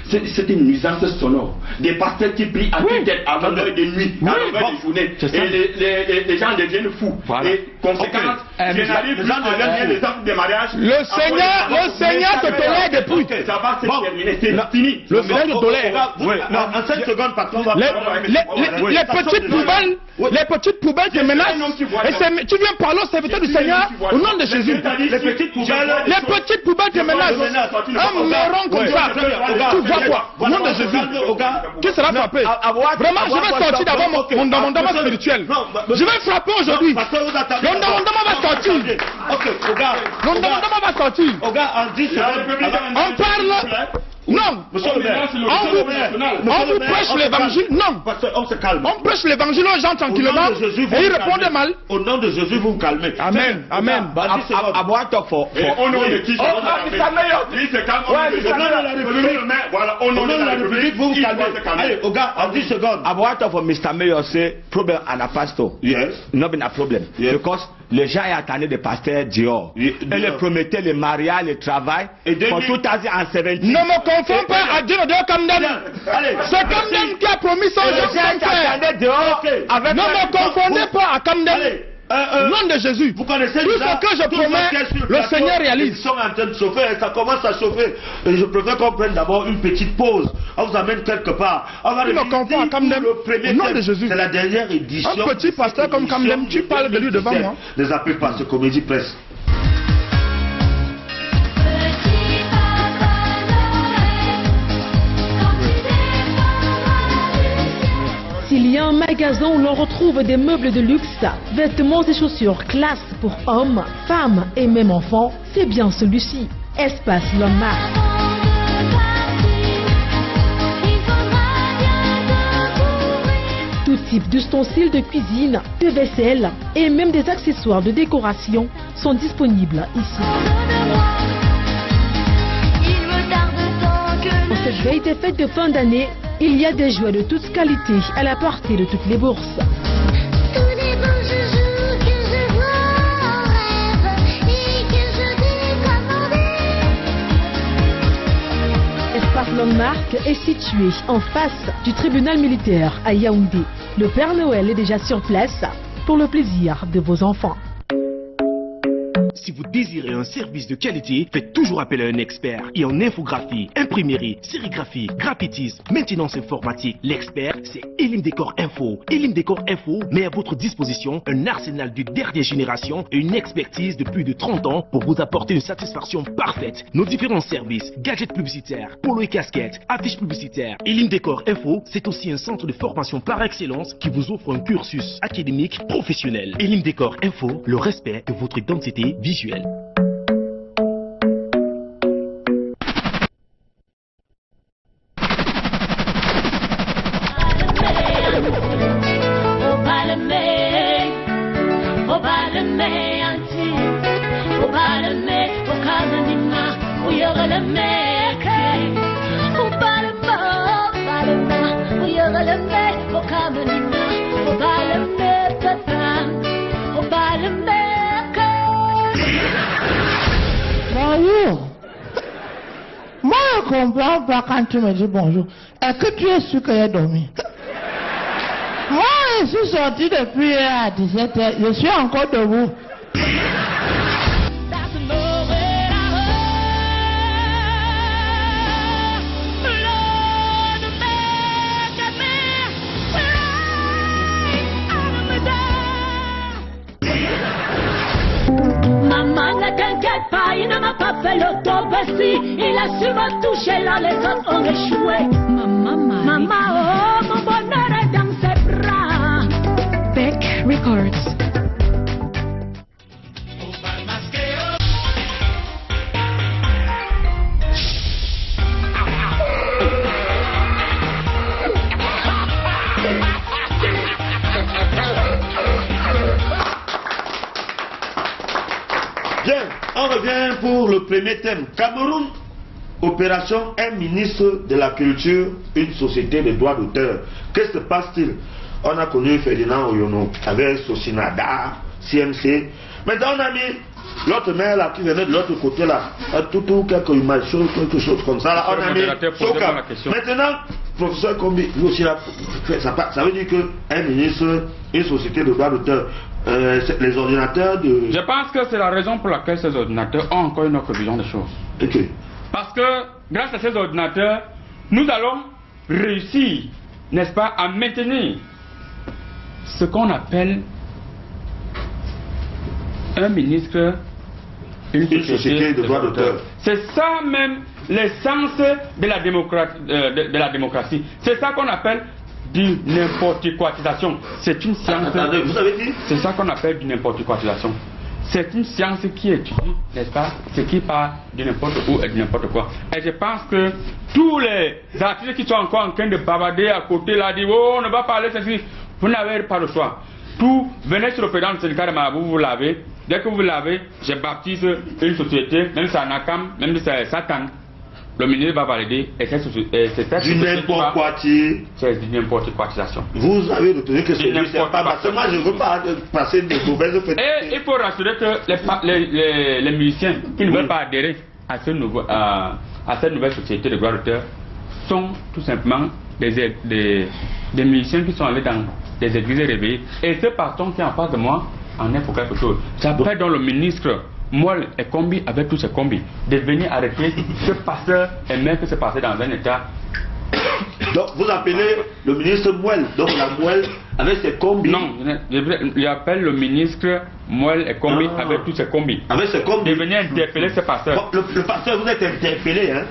C'est une nuisance sonore. Des pasteurs qui prient à tue-tête à l'heure de nuit, à l'heure de journée. Et les gens deviennent fous. Voilà. Et conséquence, je n'arrive plus à donner les actes de mariage.
Le Seigneur te tolère depuis.
Ça va se terminer, c'est fini.
Le Seigneur te tolère.
En 5 secondes, patron.
Les petites poubelles te menacent. Et tu viens parler au serviteur du Seigneur au nom de Jésus.
Les petites
poubelles te menacent. Un méron comme ça. Tu vois quoi? Au nom de Jésus. Qui sera frappé? Vraiment, je vais sortir d'abord mon mandament spirituel. Je vais frapper aujourd'hui. Mon mandament va sortir. Mon mandament va sortir. On parle. Non, on vous prêche l'évangile. Non, on prêche l'évangile aux gens tranquillement et ils répondent mal.
Au nom de Jésus, vous vous calmez.
Amen, amen.
À boire top fort.
Au nom de qui?
Au nom de la République, vous vous calmez. Allez, au gars, en 10 secondes.
À boire top for Mr. Mayor, c'est problème à la pasteur.
Yes.
Non, mais un problème. Because les gens attendaient des pasteurs dehors. Et les promettaient le mariage, le travail. Pour tout Asie en 17.
Ne me confonds pas à Dieu de Kamden. C'est Kamden qui a promis son gens sans faire. Ne me confondez pas à Kamden. Au nom de Jésus,
vous connaissez
tout ce que je promets, le Seigneur réalise.
Ils sont en train de chauffer, ça commence à chauffer. Et je préfère qu'on prenne d'abord une petite pause. On vous amène quelque part. On va
au nom de Jésus.
C'est la dernière édition.
Un petit pasteur comme Kamden, tu parles de lui devant moi.
Les appels par ce Comédie Presse.
S'il y a un magasin où l'on retrouve des meubles de luxe, vêtements et chaussures classe pour hommes, femmes et même enfants, c'est bien celui-ci. Espace Landmark. Tout type d'ustensiles de cuisine, de vaisselle et même des accessoires de décoration sont disponibles ici. Pour cette veille des fêtes de fin d'année, il y a des jouets de toute qualité à la portée de toutes les bourses. Espace Landmark est situé en face du tribunal militaire à Yaoundé. Le Père Noël est déjà sur place pour le plaisir de vos enfants.
Si vous désirez un service de qualité, faites toujours appel à un expert. Et en infographie, imprimerie, sérigraphie, graphitisme, maintenance informatique, l'expert, c'est Elim Décor Info. Elim Décor Info met à votre disposition un arsenal de dernière génération et une expertise de plus de 30 ans pour vous apporter une satisfaction parfaite. Nos différents services, gadgets publicitaires, polo et casquettes, affiches publicitaires. Elim Décor Info, c'est aussi un centre de formation par excellence qui vous offre un cursus académique professionnel. Elim Décor Info, le respect de votre identité visuelle.
me anti ubale me okaza nina uyagala me ubale me uyagala me okaza nina ubale me tata ubale me.
Bonjour. Moi je comprends pas quand tu me dis bonjour. Est-ce que tu es sûr que j'ai dormi? Moi, je suis sorti depuis à 17h. Je suis encore debout.
Maman, ne t'inquiète pas, il ne m'a pas fait l'autobussie. Il a su me toucher là, les autres ont échoué. Maman, oh, mon bonheur est dans ses bras.
Beck Records.
Bien, on revient pour le premier thème. Cameroun, opération un ministre de la culture, une société de droits d'auteur. Qu'est-ce qui se passe-t-il? On a connu Ferdinand Oyono avec Sosinada, CMC. Maintenant on a mis l'autre maire là qui venait de l'autre côté là. Tout quelques images, quelque chose comme ça là. On a mis Soka. Maintenant, professeur Kombi, lui aussi là, ça veut dire qu'un ministre, une société de droits d'auteur. Les ordinateurs de...
Je pense que c'est la raison pour laquelle ces ordinateurs ont encore une autre vision des choses.
Okay.
Parce que grâce à ces ordinateurs, nous allons réussir, n'est-ce pas, à maintenir ce qu'on appelle un ministre, une société de droits d'auteur. C'est ça même l'essence de la démocratie. C'est ça qu'on appelle du n'importe quoitisation. C'est une science.
Attendez, vous avez dit?
C'est ça qu'on appelle du n'importe quoitisation. C'est une science qui étudie, n'est-ce pas, ce qui part de n'importe où et de n'importe quoi. Et je pense que tous les artistes qui sont encore en train de bavarder à côté là, disent oh, on ne va pas aller ceci. Vous n'avez pas le choix. Tout, venez sur le président du syndicat de Marabout, vous l'avez. Dès que vous l'avez, je baptise une société, même si c'est Anakam, même si c'est Satan. Le ministre va valider et c'est
du n'importe quoi.
C'est du n'importe quoitisation.
Vous avez retenu que c'est n'importe quoi. Parce que moi je ne veux pas passer des mauvaises fêtes.
Et il faut rassurer que les musiciens qui ne veulent pas adhérer à cette nouvelle société de droits d'auteur sont tout simplement des musiciens qui sont allés dans des églises réveillées. Et ce pasteur qui est en face de moi en est pour quelque chose. J'appelle donc le ministre Mouel et Kombi avec tous ces combis de venir arrêter ce pasteur et même que ce pasteur dans un état.
Donc vous appelez le ministre Mouel, donc la Mouel avec ses combis.
Non, j'appelle le ministre Mouel et Kombi avec tous ces combis.
Avec ses combis.
De venir interpeller ce pasteur.
Le pasteur, vous êtes interpellé, hein?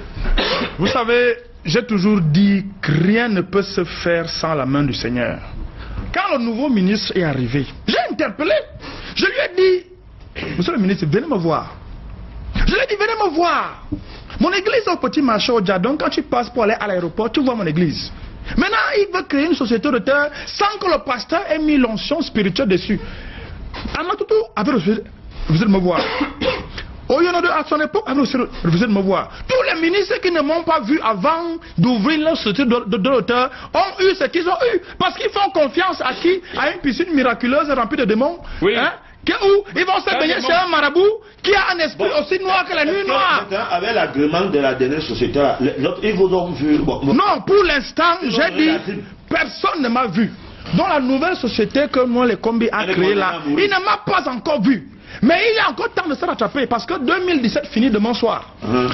Vous savez, j'ai toujours dit que rien ne peut se faire sans la main du Seigneur. Quand le nouveau ministre est arrivé, j'ai interpellé. Je lui ai dit, monsieur le ministre, venez me voir. Je lui ai dit, venez me voir. Mon église est au petit marché au Djadon. Quand tu passes pour aller à l'aéroport, tu vois mon église. Maintenant, il veut créer une société de terre sans que le pasteur ait mis l'onction spirituelle dessus. Amatutu avait refusé de me voir. Oyono à son époque avait refusé de me voir. Tous les ministres qui ne m'ont pas vu avant d'ouvrir leur société de l'auteur ont eu ce qu'ils ont eu. Parce qu'ils font confiance à qui? À une piscine miraculeuse remplie de démons.
Oui.
Hein? Où ils vont se baigner chez un marabout qui a un esprit aussi noir que la nuit noire.
Avec l'agrément de la dernière société, ils vous ont vu.
Non, pour l'instant, j'ai dit, personne ne m'a vu. Dans la nouvelle société que moi, les combis a créée là, il ne m'a pas encore vu. Mais il y a encore temps de se rattraper parce que 2017 finit demain soir.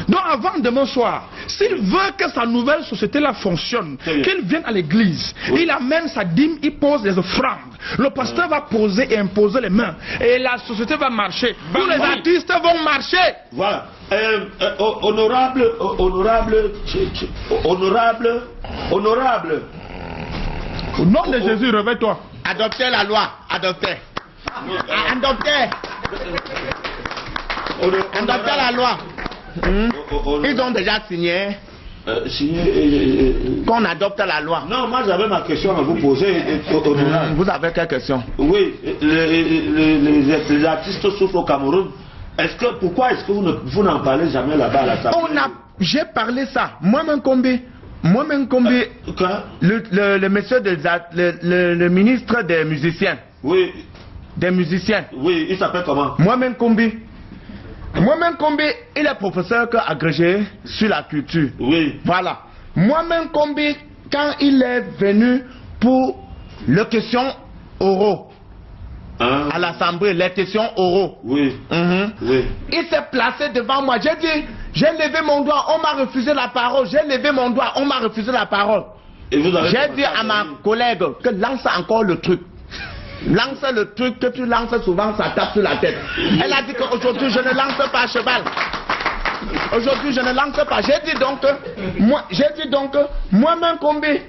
Donc avant demain soir, s'il veut que sa nouvelle société là fonctionne, qu'il vienne à l'église, il amène sa dîme, il pose des offrandes. Le pasteur va poser et imposer les mains. Et la société va marcher. Tous les artistes vont marcher.
Voilà. Honorable.
Au nom de Jésus, réveille-toi.
Adoptez la loi. Adoptez. Adoptez la loi. Ils ont déjà signé Qu'on adopte la loi.
Non, moi j'avais ma question à vous poser.
Vous avez quelle question?
Oui, les artistes souffrent au Cameroun. Pourquoi est-ce que vous n'en parlez jamais là-bas à l'Assemblée?
J'ai parlé ça. Moi-même Kombi, le monsieur le ministre des musiciens.
Oui.
Des musiciens.
Oui, il s'appelle comment?
Moi-même Kombi, il est professeur agrégé sur la culture.
Oui.
Voilà. Moi-même Kombi, quand il est venu pour les questions oraux, à l'Assemblée, les questions oraux.
Oui. Oui.
Il s'est placé devant moi. J'ai dit, j'ai levé mon doigt, on m'a refusé la parole. J'ai levé mon doigt, on m'a refusé la parole. J'ai dit à ma collègue que lance encore le truc. Lance le truc que tu lances souvent, ça tape sur la tête. Elle a dit qu'aujourd'hui je ne lance pas cheval. Aujourd'hui je ne lance pas. J'ai dit donc, moi-même Kombi,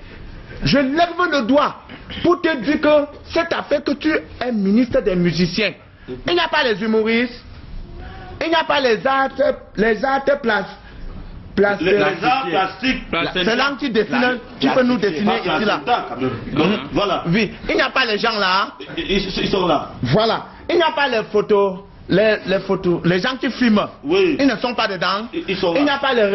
je lève le doigt pour te dire que cette affaire que tu es ministre des musiciens, il n'y a pas les humoristes, il n'y a pas les arts plastiques. C'est là que tu dessines, tu peux nous dessiner ici là.
Voilà.
Oui, il n'y a pas les gens là.
Ils sont là.
Voilà. Il n'y a pas les photos. Les photos, les gens qui filment,
oui.
Ils ne sont pas dedans.
Ils sont
il n'y a pas les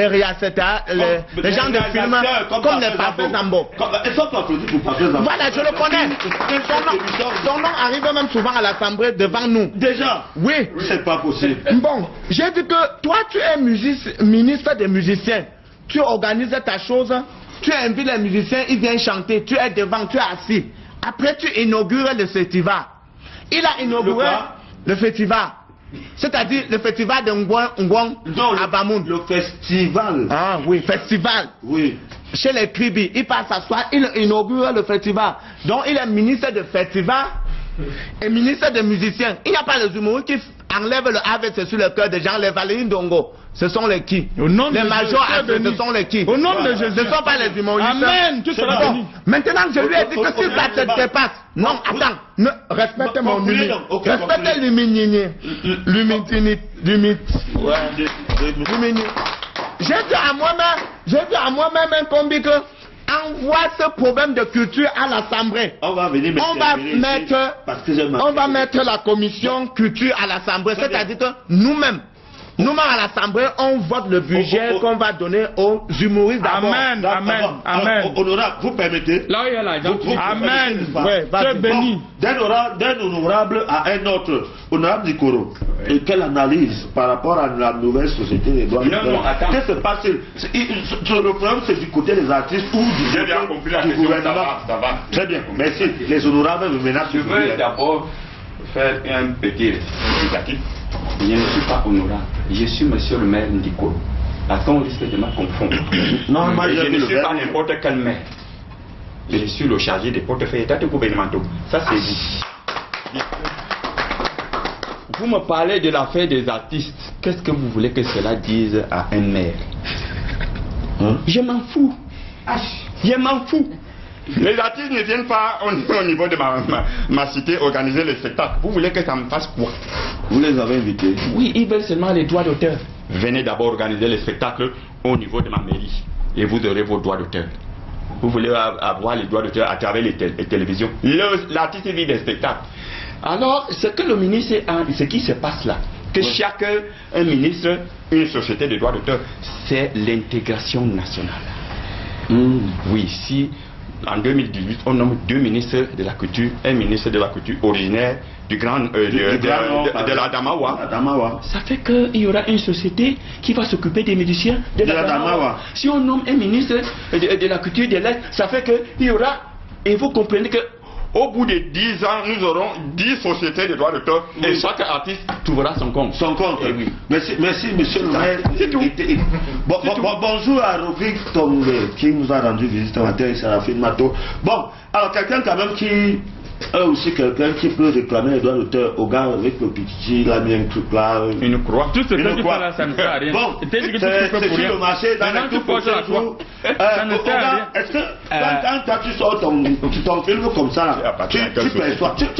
réalisateurs, les gens de film comme les Parfait Zambo. Voilà, je le connais. Son nom arrive même souvent à l'Assemblée devant nous.
Déjà?
Oui.
C'est pas possible.
Bon, j'ai dit que toi tu es ministre des musiciens. Tu organises ta chose, tu invites les musiciens, ils viennent chanter, tu es devant, tu es assis. Après tu inaugures le festival. Il a inauguré le festival, c'est-à-dire le festival de Ngwang à Bamoun.
Le festival.
Ah oui, festival.
Oui.
Chez les Kribi, il passe s'asseoir, il inaugure le festival. Donc il est ministre de festival et ministre des musiciens. Il n'y a pas les humoristes qui enlèvent le AVC sur le cœur des gens, les Valérie Ndongo. Ce sont les qui? Les majors, ce sont les qui?
Au nom de Jésus.
Ce ne sont pas les humoristes.
Amen. Tu seras béni.
Maintenant, je lui ai dit que si ça te dépasse, non, attends, respecte mon humilité. Respecte l'humilité. J'ai dit à moi-même un combi que envoie ce problème de culture à l'Assemblée.
On va venir
mettre la commission culture à l'Assemblée. C'est-à-dire que nous-mêmes à l'Assemblée, on vote le budget qu'on va donner aux humoristes d'abord.
Amen.
Honorable, vous permettez?
Là où il y a l'argent.
Amen.
Tu es béni.
D'un honorable à un autre, honorable Dikoro. Et quelle analyse par rapport à la nouvelle société des droits de l'homme? Qu'est-ce qui se passe? Le problème, c'est du côté des artistes ou du gouvernement.
Ça va.
Très bien, merci. Les honorables me menacent.
Je veux d'abord faire un petit rectificatif. Je ne suis pas honorable. Je suis monsieur le maire Ndiko. À ton risque de me confondre.
Non, moi
je ne suis pas n'importe quel maire. Je suis le chargé des portefeuilles étatiques gouvernementaux. Ça c'est dit. Vous me parlez de l'affaire des artistes. Qu'est-ce que vous voulez que cela dise à un maire? Je m'en fous. Je m'en fous. Les artistes ne viennent pas au niveau de ma cité organiser les spectacles. Vous voulez que ça me fasse quoi?
Vous les avez invités?
Oui, ils veulent seulement les droits d'auteur. Venez d'abord organiser les spectacles au niveau de ma mairie et vous aurez vos droits d'auteur. Vous voulez avoir les droits d'auteur à travers les télévisions. L'artiste vit des spectacles. Alors, ce que le ministre a, ce qui se passe là, que chaque ministre, une société de droits d'auteur, c'est l'intégration nationale. Oui, si en 2018, on nomme 2 ministres de la culture, un ministre de la culture originaire de l'Adamawa. Ça fait qu'il y aura une société qui va s'occuper des musiciens de l'Adamawa. Si on nomme un ministre de la culture de l'Est, ça fait qu'il y aura, et vous comprenez que au bout de 10 ans, nous aurons 10 sociétés de droits d'auteur et chaque artiste trouvera son compte.
Oui. Merci, monsieur le maire. C'est tout. Bonjour à Rovik Tombe qui nous a rendu visite ce matin et Sarafine Mato. Bon, alors quelqu'un quand même qui aussi quelqu'un qui peut réclamer les droits d'auteur au gars avec le petit, il a mis un truc là.
Une croix. Tout ce que tu fais là, ça ne sert à rien.
Bon, c'est sur le marché, dans les tout ça ne sert à rien. Est-ce que quand tu sors ton film comme ça, tu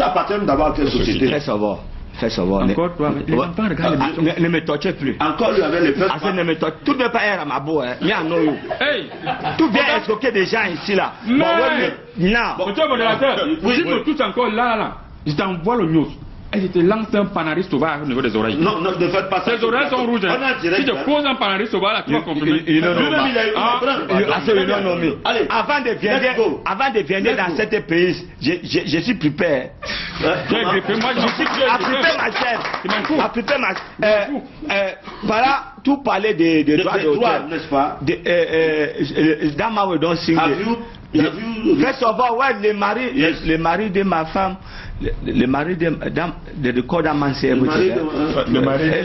appartiens d'abord à quelle société?
Très savoir.
Fais savoir.
Encore toi, les enfants regardent
ne me torture plus.
Encore lui avec les fesses.
Ne me torture. Tout ne pas être à ma boue.
Hey!
Tout vient escroquer des gens ici là.
Non. Monsieur le modérateur, si tu touches encore là, je t'envoie le news. Et je te lance un panaris sauvage au niveau des oreilles.
Non, ne faites pas ça.
Tes oreilles sont rouges. Si tu poses un panaris sauvage, tu vas confirmer.
Avant de venir dans cette pays, je suis préparé.
Moi, je suis
voilà, tout parler des droits,
n'est-ce pas?
Dans ma way, don't sing. First of all, ouais, le mari de ma femme, le mari de corps d'amancé. Elle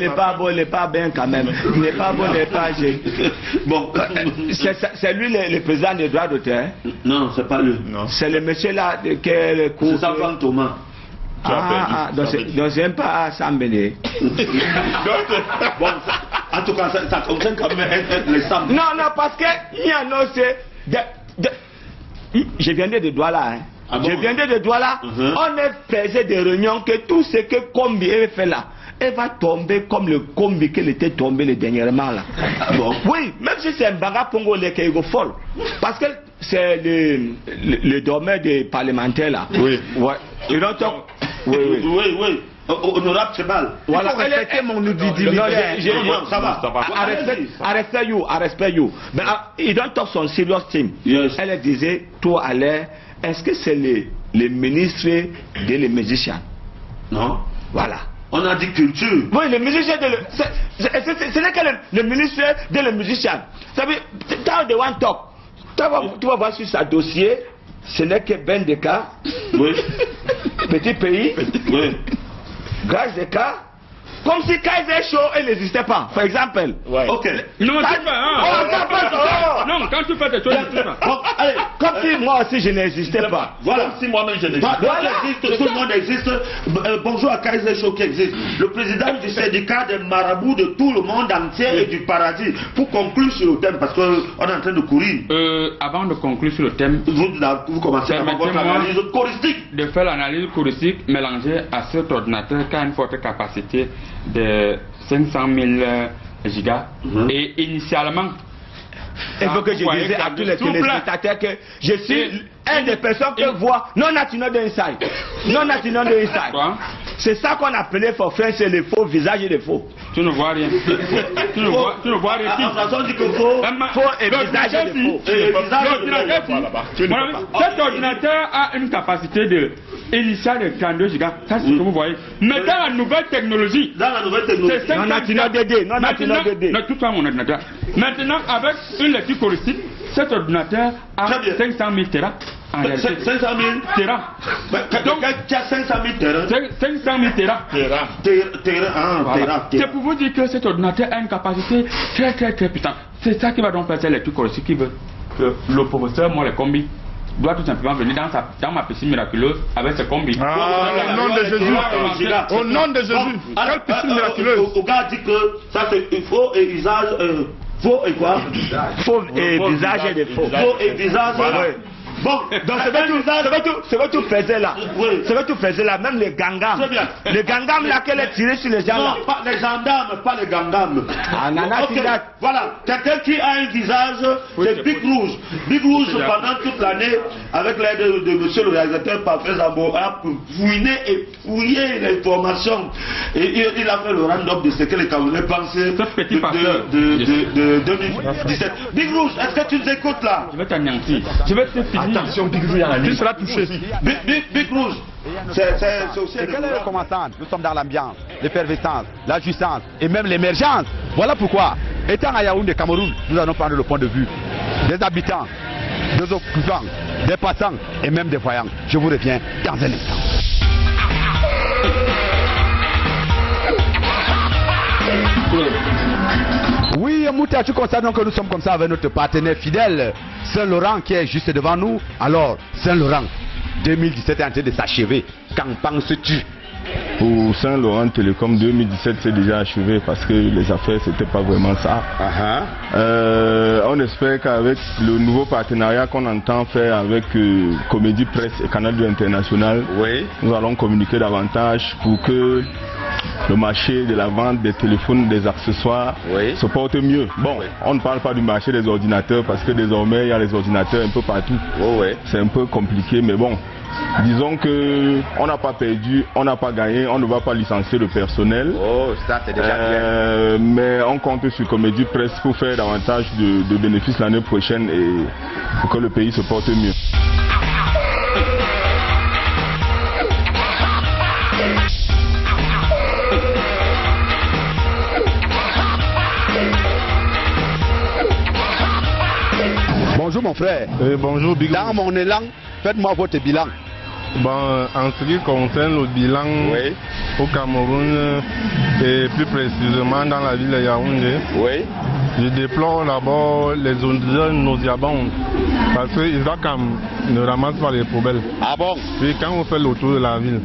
n'est pas bon, elle n'est pas bien quand même. Il n'est pas bon, il n'est pas. Bon, c'est lui le président des droits d'auteur.
Non, c'est pas lui.
C'est le monsieur là qui est le cours.
C'est sa femme Thomas.
Donc j'aime pas s'embêter.
Bon, en tout cas, ça concerne quand même les femmes.
Non, parce que il y a non, c'est. Je viendrai de Douala. Je viendrai de Douala. On est faisait des réunions que tout ce que Kombi fait là, elle va tomber comme le Kombi qu'elle était tombée le dernièrement là. Oui, même si c'est un baga congolais qui est folle. Parce que c'est le dormeur des parlementaires là. Oui. Ouais.
Oui. Honorable Chebal.
Voilà, respectez mon utilité.
Ça va.
I respect you. Mais il don't talk some serious thing.
Yes.
Elle disait tout à l'heure, est-ce que c'est le ministre des musiciens?
Non.
Voilà.
On a dit culture.
Oui, le musicien ce n'est que le ministre des musiciens. Ça veut dire, quand they want talk, tu vas voir sur sa dossier, ce n'est que Ben de cas.
Oui.
Petit pays.
Oui.
Grâce des cas, comme si quand il est chaud, il n'existait pas. Par exemple.
Ouais. Ok.
Non, quand tu fais des choses,
allez, comme si moi aussi je n'existais pas.
Voilà. Comme si moi-même je n'existais pas. Tout le monde existe. Bonjour à Kaiser Show qui existe. Le président du syndicat des marabouts de tout le monde entier et du paradis. Pour conclure sur le thème, parce qu'on est en train de courir.
Avant de conclure sur le thème,
vous commencez à votre analyse choristique.
De faire l'analyse choristique mélangée à cet ordinateur qui a une forte capacité de 500 000 gigas. Et initialement,
il faut que je dise à tous les téléspectateurs que je suis une des personnes qui voient non national d'inside. C'est ça qu'on appelait for friends, c'est le faux visage et le faux.
Tu ne vois rien. Tu ne vois rien.
On dit que faux
et visage et le faux.
Cet ordinateur a une capacité de initiale de 32 gigas. Ça c'est ce que vous voyez. Mais dans la nouvelle technologie,
c'est non national DD.
Non, tout ça mon ordinateur. Maintenant, avec une lecture choristique, cet ordinateur a 500 000 terras.
500 000
terras.
Donc, tu as 500 000 terrains.
500 000 terras. C'est pour vous dire que cet ordinateur a une capacité très puissante. C'est ça qui va donc faire cette lecture choristique qui veut que le professeur, moi, le combi, doit tout simplement venir dans ma piscine miraculeuse avec ce combi.
Au nom de Jésus. Au nom de Jésus. Quelle piscine miraculeuse?
Au gars dit que ça c'est faux et visage. Faux et quoi?
Faux et visage et des faux.
Faux et visage.
Bon, donc c'est que tu faisais là. C'est que tu faisais là, même les gangams. Les gangams là qu'elle est tirée sur les gens là.
Non, pas les gendarmes, pas les gangams. Voilà, quelqu'un qui a un visage, c'est Big Rouge. Big Rouge pendant toute l'année, avec l'aide de monsieur le réalisateur Parfait Zambo, a fouiné et fouillé l'information. Et il a fait le round-up de ce que les Camerounais pensaient de 2017. Big Rouge, est-ce que tu nous écoutes là?
Je vais t'anéantir. Je vais te finir.
Attention, Big Rouge, tu seras touché.
Big Rouge, c'est aussi.
Quel est le commentant? Nous sommes dans l'ambiance, l'effervescence, la jouissance et même l'émergence. Voilà pourquoi, étant à Yaoundé, Cameroun, nous allons prendre le point de vue des habitants, des occupants, des passants et même des voyants. Je vous reviens dans un instant. Oui, Mouta, tu constates donc que nous sommes comme ça avec notre partenaire fidèle, Saint-Laurent, qui est juste devant nous. Alors, Saint-Laurent, 2017 est en train de s'achever. Qu'en penses-tu?
Pour Saint-Laurent Télécom, 2017 c'est déjà achevé parce que les affaires c'était pas vraiment ça. On espère qu'avec le nouveau partenariat qu'on entend faire avec Comédie Presse et Canal 2 International, nous allons communiquer davantage pour que le marché de la vente des téléphones, des accessoires se porte mieux. Bon, on ne parle pas du marché des ordinateurs parce que désormais il y a les ordinateurs un peu partout. C'est un peu compliqué, mais bon. Disons que on n'a pas perdu, on n'a pas gagné, on ne va pas licencier le personnel.
Ça c'est déjà bien.
Mais on compte sur Comédie Presse pour faire davantage de bénéfices l'année prochaine et pour que le pays se porte mieux.
Bonjour mon frère.
Bonjour Big.
Dans mon élan, faites-moi votre bilan.
Bon, en ce qui concerne le bilan au Cameroun et plus précisément dans la ville de Yaoundé, je déplore d'abord les odeurs nauséabondes parce que Isakam ne ramasse pas les poubelles.
Ah bon?
Puis quand on fait le tour de la ville,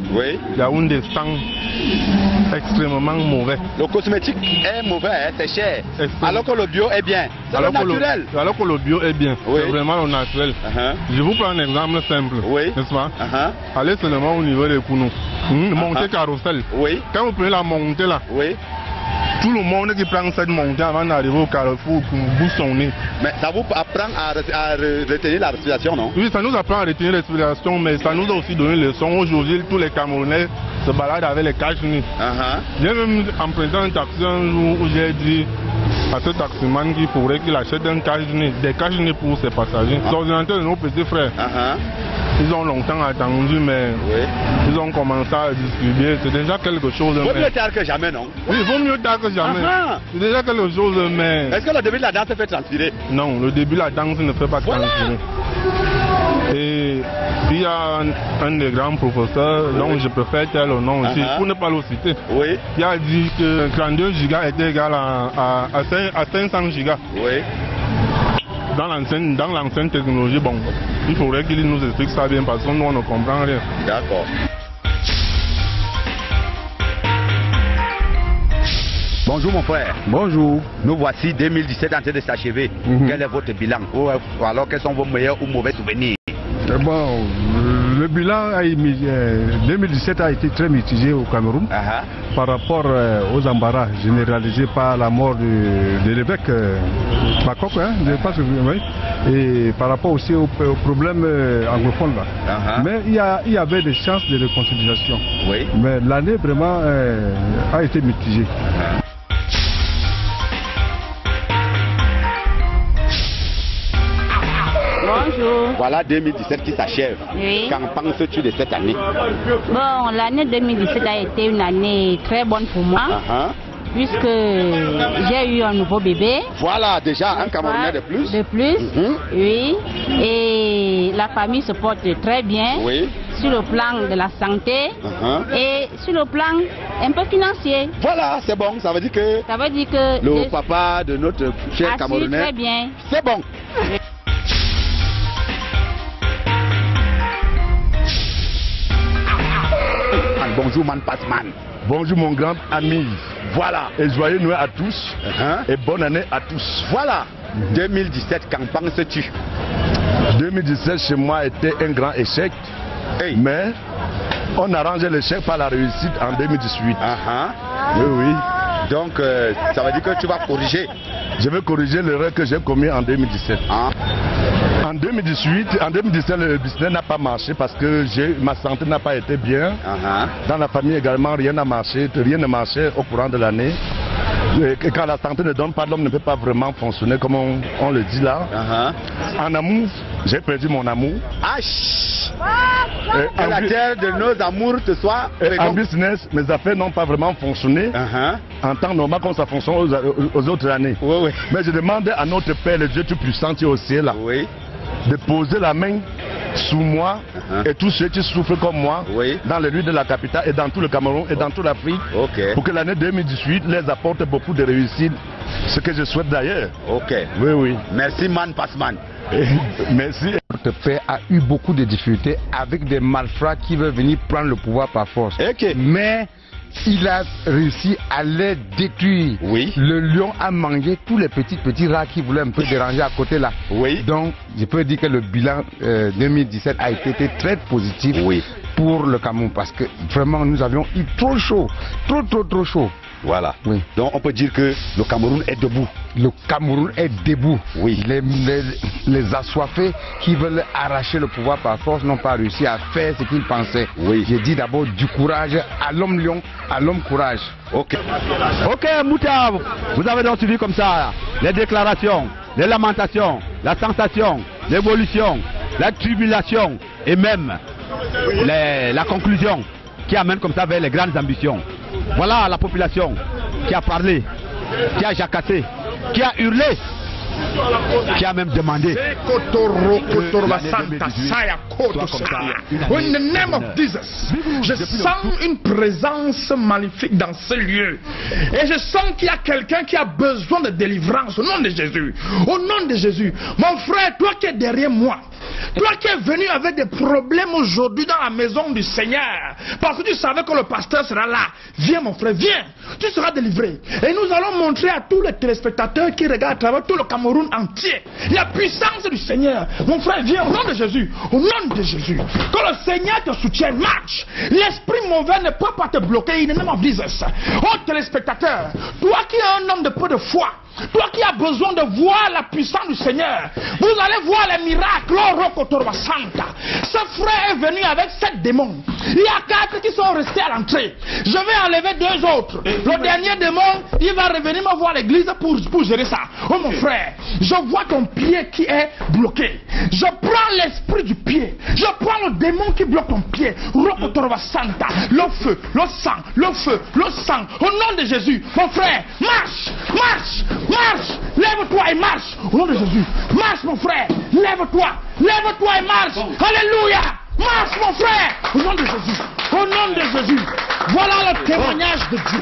Yaoundé sent extrêmement mauvais.
Le cosmétique est mauvais, hein, c'est cher. Alors que le bio est bien. C'est le naturel.
Alors que le bio est bien. C'est vraiment le naturel. Je vous prends un exemple simple. N'est-ce pas? Allez seulement au niveau des Kounou. Montée carrousel. Quand vous prenez la montée là. Tout le monde qui prend cette montée avant d'arriver au carrefour bouge son nez. Mais
ça vous apprend à retenir la respiration, non?
Oui, ça nous apprend à retenir la respiration, mais ça nous a aussi donné une leçon. Aujourd'hui, tous les Camerounais se baladent avec les cache-nez. J'ai même emprunté un taxi un jour où j'ai dit à ce taximan qu'il faudrait qu'il achète un cache-nez, des cache-nez pour ses passagers. C'est l'ordinateur de nos petits frères. Ils ont longtemps attendu, mais ils ont commencé à distribuer. C'est déjà quelque chose.
Vaut mieux tard que jamais, non?
Oui, vaut mieux tard que jamais. C'est déjà quelque chose, mais...
Est-ce que le début de la danse fait transpirer?
Non, le début de la danse ne fait pas transpirer. Et il y a un des grands professeurs, dont je préfère taire le nom aussi, pour ne pas le citer. Il a dit que 32 gigas était égal à 500 gigas. Dans l'ancienne technologie, bon, il faudrait qu'il nous explique ça bien parce que nous on ne comprend rien.
D'accord. Bonjour mon frère.
Bonjour.
Nous voici 2017 en train de s'achever. Quel est votre bilan? Ou alors quels sont vos meilleurs ou mauvais souvenirs?
Bon, le bilan 2017 a été très mitigé au Cameroun par rapport aux embarras généralisés par la mort de l'évêque Bakok, et par rapport aussi aux problèmes anglophones là. Mais il y avait des chances de réconciliation. Mais l'année vraiment a été mitigée.
Bonjour.
Voilà 2017 qui s'achève. Qu'en penses-tu de cette année?
Bon, l'année 2017 a été une année très bonne pour moi. Puisque j'ai eu un nouveau bébé.
Voilà, déjà un Camerounais de plus.
De plus, oui. Et la famille se porte très bien. Sur le plan de la santé et sur le plan un peu financier.
Voilà, c'est bon. Ça veut dire que, le papa de notre cher Camerounais.
Très bien.
C'est bon. Bonjour Man Passman.
Bonjour mon grand ami.
Voilà.
Et joyeux Noël à tous. Et bonne année à tous.
Voilà. 2017, qu'en penses-tu?
2017 chez moi était un grand échec. Mais on arrange l'échec par la réussite en 2018. Oui.
Donc ça veut dire que tu vas corriger.
Je vais corriger l'erreur que j'ai commise en 2017. En 2017, le business n'a pas marché parce que ma santé n'a pas été bien. Dans la famille également, rien n'a marché, rien ne marchait au courant de l'année. Et quand la santé ne donne pas, l'homme ne peut pas vraiment fonctionner comme on le dit là. En amour, j'ai perdu mon amour.
Que la terre de nos amours te soit.
En business, mes affaires n'ont pas vraiment fonctionné en temps normal comme ça fonctionne aux autres années. Mais je demande à notre Père, le Dieu Tout-Puissant qui est au ciel, de poser la main sous moi et tous ceux qui souffrent comme moi dans les rues de la capitale et dans tout le Cameroun et dans toute l'Afrique pour que l'année 2018 les apporte beaucoup de réussite, ce que je souhaite d'ailleurs. Oui.
Merci Man Passman.
Merci.
Notre père a eu beaucoup de difficultés avec des malfrats qui veulent venir prendre le pouvoir par force. Mais
il a réussi à les détruire. Oui. Le lion a mangé tous les petits rats qui voulaient un peu déranger à côté là. Oui. Donc, je peux dire que le bilan 2017 a été très positif pour le Cameroun parce que vraiment nous avions eu trop chaud, trop chaud.
Voilà. Oui. Donc on peut dire que le Cameroun est debout.
Le Cameroun est debout. Oui. Les assoiffés qui veulent arracher le pouvoir par force n'ont pas réussi à faire ce qu'ils pensaient. Oui. J'ai dit d'abord du courage à l'homme lion, à l'homme courage.
Ok. Ok, Mouta, vous avez donc suivi comme ça les déclarations, les lamentations, la tentation, l'évolution, la tribulation et même la conclusion qui amène comme ça vers les grandes ambitions. Voilà la population qui a parlé, qui a jacassé, qui a hurlé, qui a même demandé.
In the name of Jesus, je sens une présence magnifique dans ce lieu. Et je sens qu'il y a quelqu'un qui a besoin de délivrance au nom de Jésus. Au nom de Jésus. Mon frère, toi qui es derrière moi, toi qui es venu avec des problèmes aujourd'hui dans la maison du Seigneur, parce que tu savais que le pasteur sera là. Viens mon frère, viens. Tu seras délivré. Et nous allons montrer à tous les téléspectateurs qui regardent à travers tout le Cameroun entier la puissance du Seigneur. Mon frère, viens au nom de Jésus. Au nom de Jésus. Que le Seigneur te soutienne, marche. L'esprit mauvais ne peut pas te bloquer. In the name of Jesus. Oh téléspectateurs, toi qui es un homme de peu de foi, toi qui as besoin de voir la puissance du Seigneur, vous allez voir les miracles. Ce frère est venu avec 7 démons. Il y a 4 qui sont restés à l'entrée. Je vais enlever 2 autres. Le dernier démon, il va revenir me voir l'église pour gérer ça. Oh mon frère, je vois ton pied qui est bloqué. Je prends l'esprit du pied. Je prends le démon qui bloque ton pied. Le feu, le sang, le feu, le sang. Au nom de Jésus, mon frère, marche, marche, marche. Lève-toi et marche. Au nom de Jésus, marche mon frère. Lève-toi, lève-toi et marche. Alléluia. Marche mon frère. Au nom de Jésus. Au nom de Jésus. Voilà le témoignage de Dieu.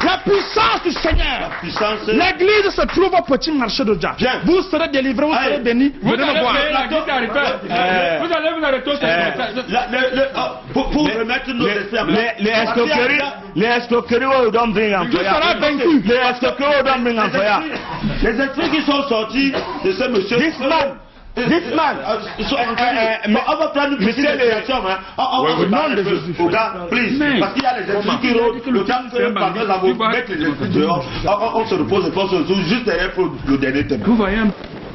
La puissance du Seigneur. L'église se trouve au petit marché de Dja. Vous serez délivrés, vous serez bénis. Venez me voir.
Vous allez vous arrêter
pour remettre nos
les escroqueries au Dombring en foyer.
Les escroqueries les esprits qui sont sortis de ce monsieur.
This man,
on va prendre une petite réaction. Au nom de Jésus. Please, parce qu'il y a les esprits qui rôdent. Le temps que nous avons mettre les esprits dehors, on se repose et pense juste derrière pour le dernier thème.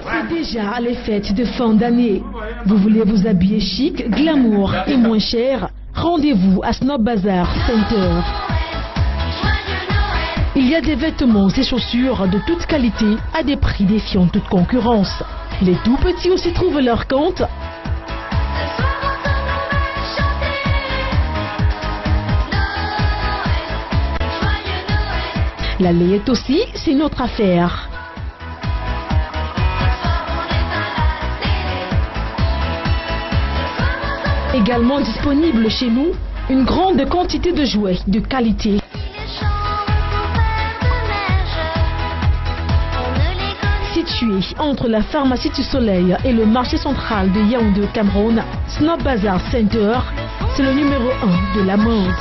C'est déjà les fêtes de fin d'année. Vous voulez vous habiller chic, glamour et moins cher? Rendez-vous à Snob Bazaar Center. Il y a des vêtements et chaussures de toute qualité à des prix défiant toute concurrence. Les tout petits aussi trouvent leur compte. La layette aussi, c'est notre affaire. Également disponible chez nous, une grande quantité de jouets de qualité. Situé entre la pharmacie du Soleil et le marché central de Yaoundé au Cameroun, Snob Bazaar Center, c'est le numéro 1 de la mode.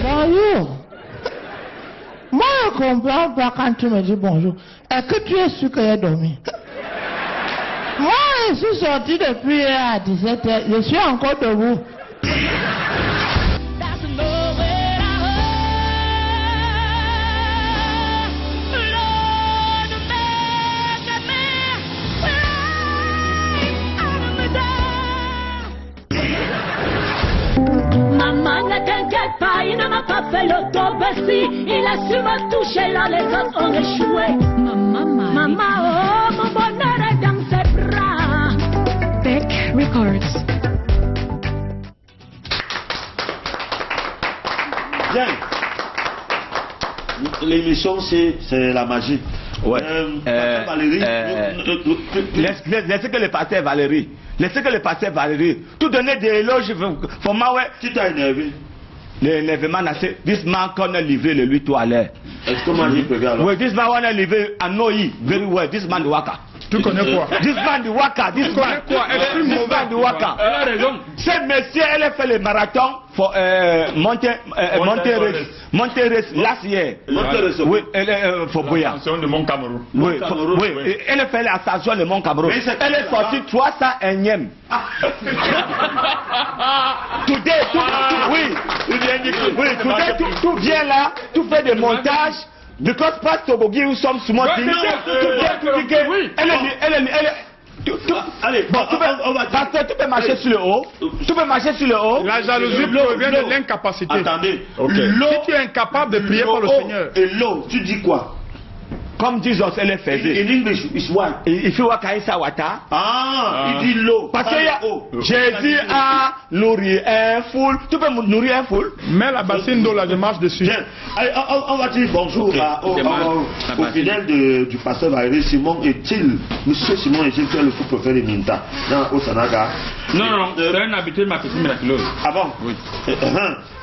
Bonjour. Moi, je ne comprends pas quand tu me dis bonjour. Est-ce que tu es sûr que j'ai dormi? Moi, je suis sorti depuis hier à 17h. Je suis encore debout.
Maman, ne t'inquiète pas, il ne m'a pas fait l'autobussie. Il a su me toucher là, les autres ont échoué. Maman, oh, mon bonheur est dans ses bras.
Beck Records.
Bien. l'émission, c'est la magie.
Ouais.
Valérie,
laissez que le pasteur Valérie. Laissez que le pasteur Valérie. Tout donner des éloges. Pour moi, ouais.
Qui t'a énervé?
L'énervement, c'est this man qu'on a livré le 8 à l'air.
Est-ce que moi j'ai prévu alors?
Oui, this man on a livré à Noï. Very well. This man de Waka.
Tu connais quoi?
This man de Waka. This man de Waka.
Elle a raison.
Ce monsieur, elle a fait le marathon pour Monterrey last year. Oui, elle est pour Boya.
L'ascension de Mont Cameroun.
Oui, oui. Elle a fait l'ascension de Mont Cameroun. Elle est sortie 301e. Today, tout vient là, tout fait des montages. Because Pastor Bogi ou some small thing. Allez, bon, Pasteur, tu peux marcher sur le haut. Tu peux marcher sur le haut.
La jalousie provient de l'incapacité.
Attendez.
Si tu es incapable de prier pour le Seigneur.
Et l'eau, tu dis quoi?
Comme Jesus, elle est faisait.
In English, it's what?
Il fait Wakaïsa Wata.
Il dit l'eau.
Parce que Jésus a nourri un foule. Tu peux nourrir un foule?
Mets la bassine d'eau là, je marche dessus.
Allez, on va dire bonjour au fidèle du pasteur Valérie. Simon est-il, monsieur Simon est-il qui est le sous-préfet de Minta dans Osanaga?
Non, c'est un habitué de ma piscine miraculeuse.
Ah bon? Oui.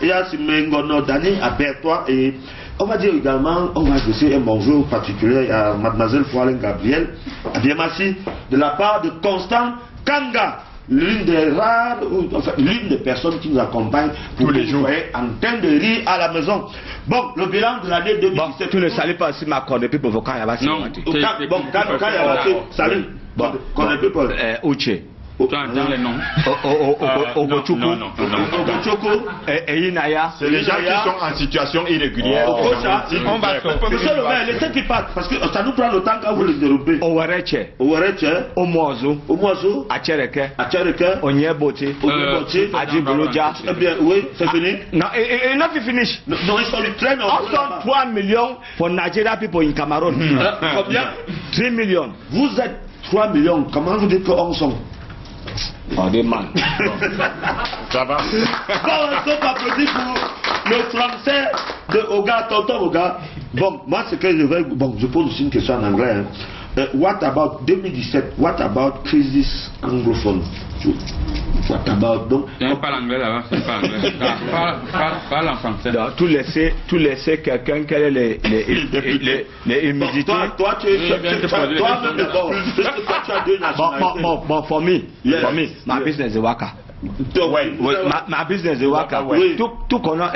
Il y a Simengono Dani à Bertois et on va dire également, on va adresser un bonjour particulier à mademoiselle Foalen Gabriel, à bien merci, de la part de Constant Kanga, l'une des rares, enfin l'une des personnes qui nous accompagne pour tous les jours en train de rire à la maison. Bon, le bilan de l'année 2017.
Tu ne salues pas aussi Macron depuis provoquant Yabasi.
Non,
bon, quand Yabasi, salut. Bon, connais plus Paul.
Uche.
Dans les noms.
Ogochoko. Et Inaya.
C'est les gens qui sont en situation irrégulière.
On va Monsieur le maire, laissez qu'il parte parce que ça nous prend le temps quand vous le dérobez.
Owareche. Omozo. Achereke. Onyebote. Adiboloja.
Eh bien, oui, c'est fini.
Non, et not finish.
Non, ils sont très nombreux.
3 millions pour Nigeria people in Cameroun.
Combien?
3 millions.
Vous êtes 3 millions. Comment vous dites qu'on sont?
On demande.
Ça va.
Bon, on applaudit pour le français de Oga, tonton Oga. Bon, moi, ce que je vais. Bon, je pose aussi une question en anglais. Hein. What about 2017? What about crisis anglophone? What about donc?
C'est pas l'anglais là-bas, c'est pas l'anglais. Parle en français.
Tout laisser quelqu'un qui a les humidités.
Toi, tu toi-même d'abord. Tu as deux nationalités.
Bon, for me, my business is Waka. Oui, ma business est Waka. Tout qu'on a,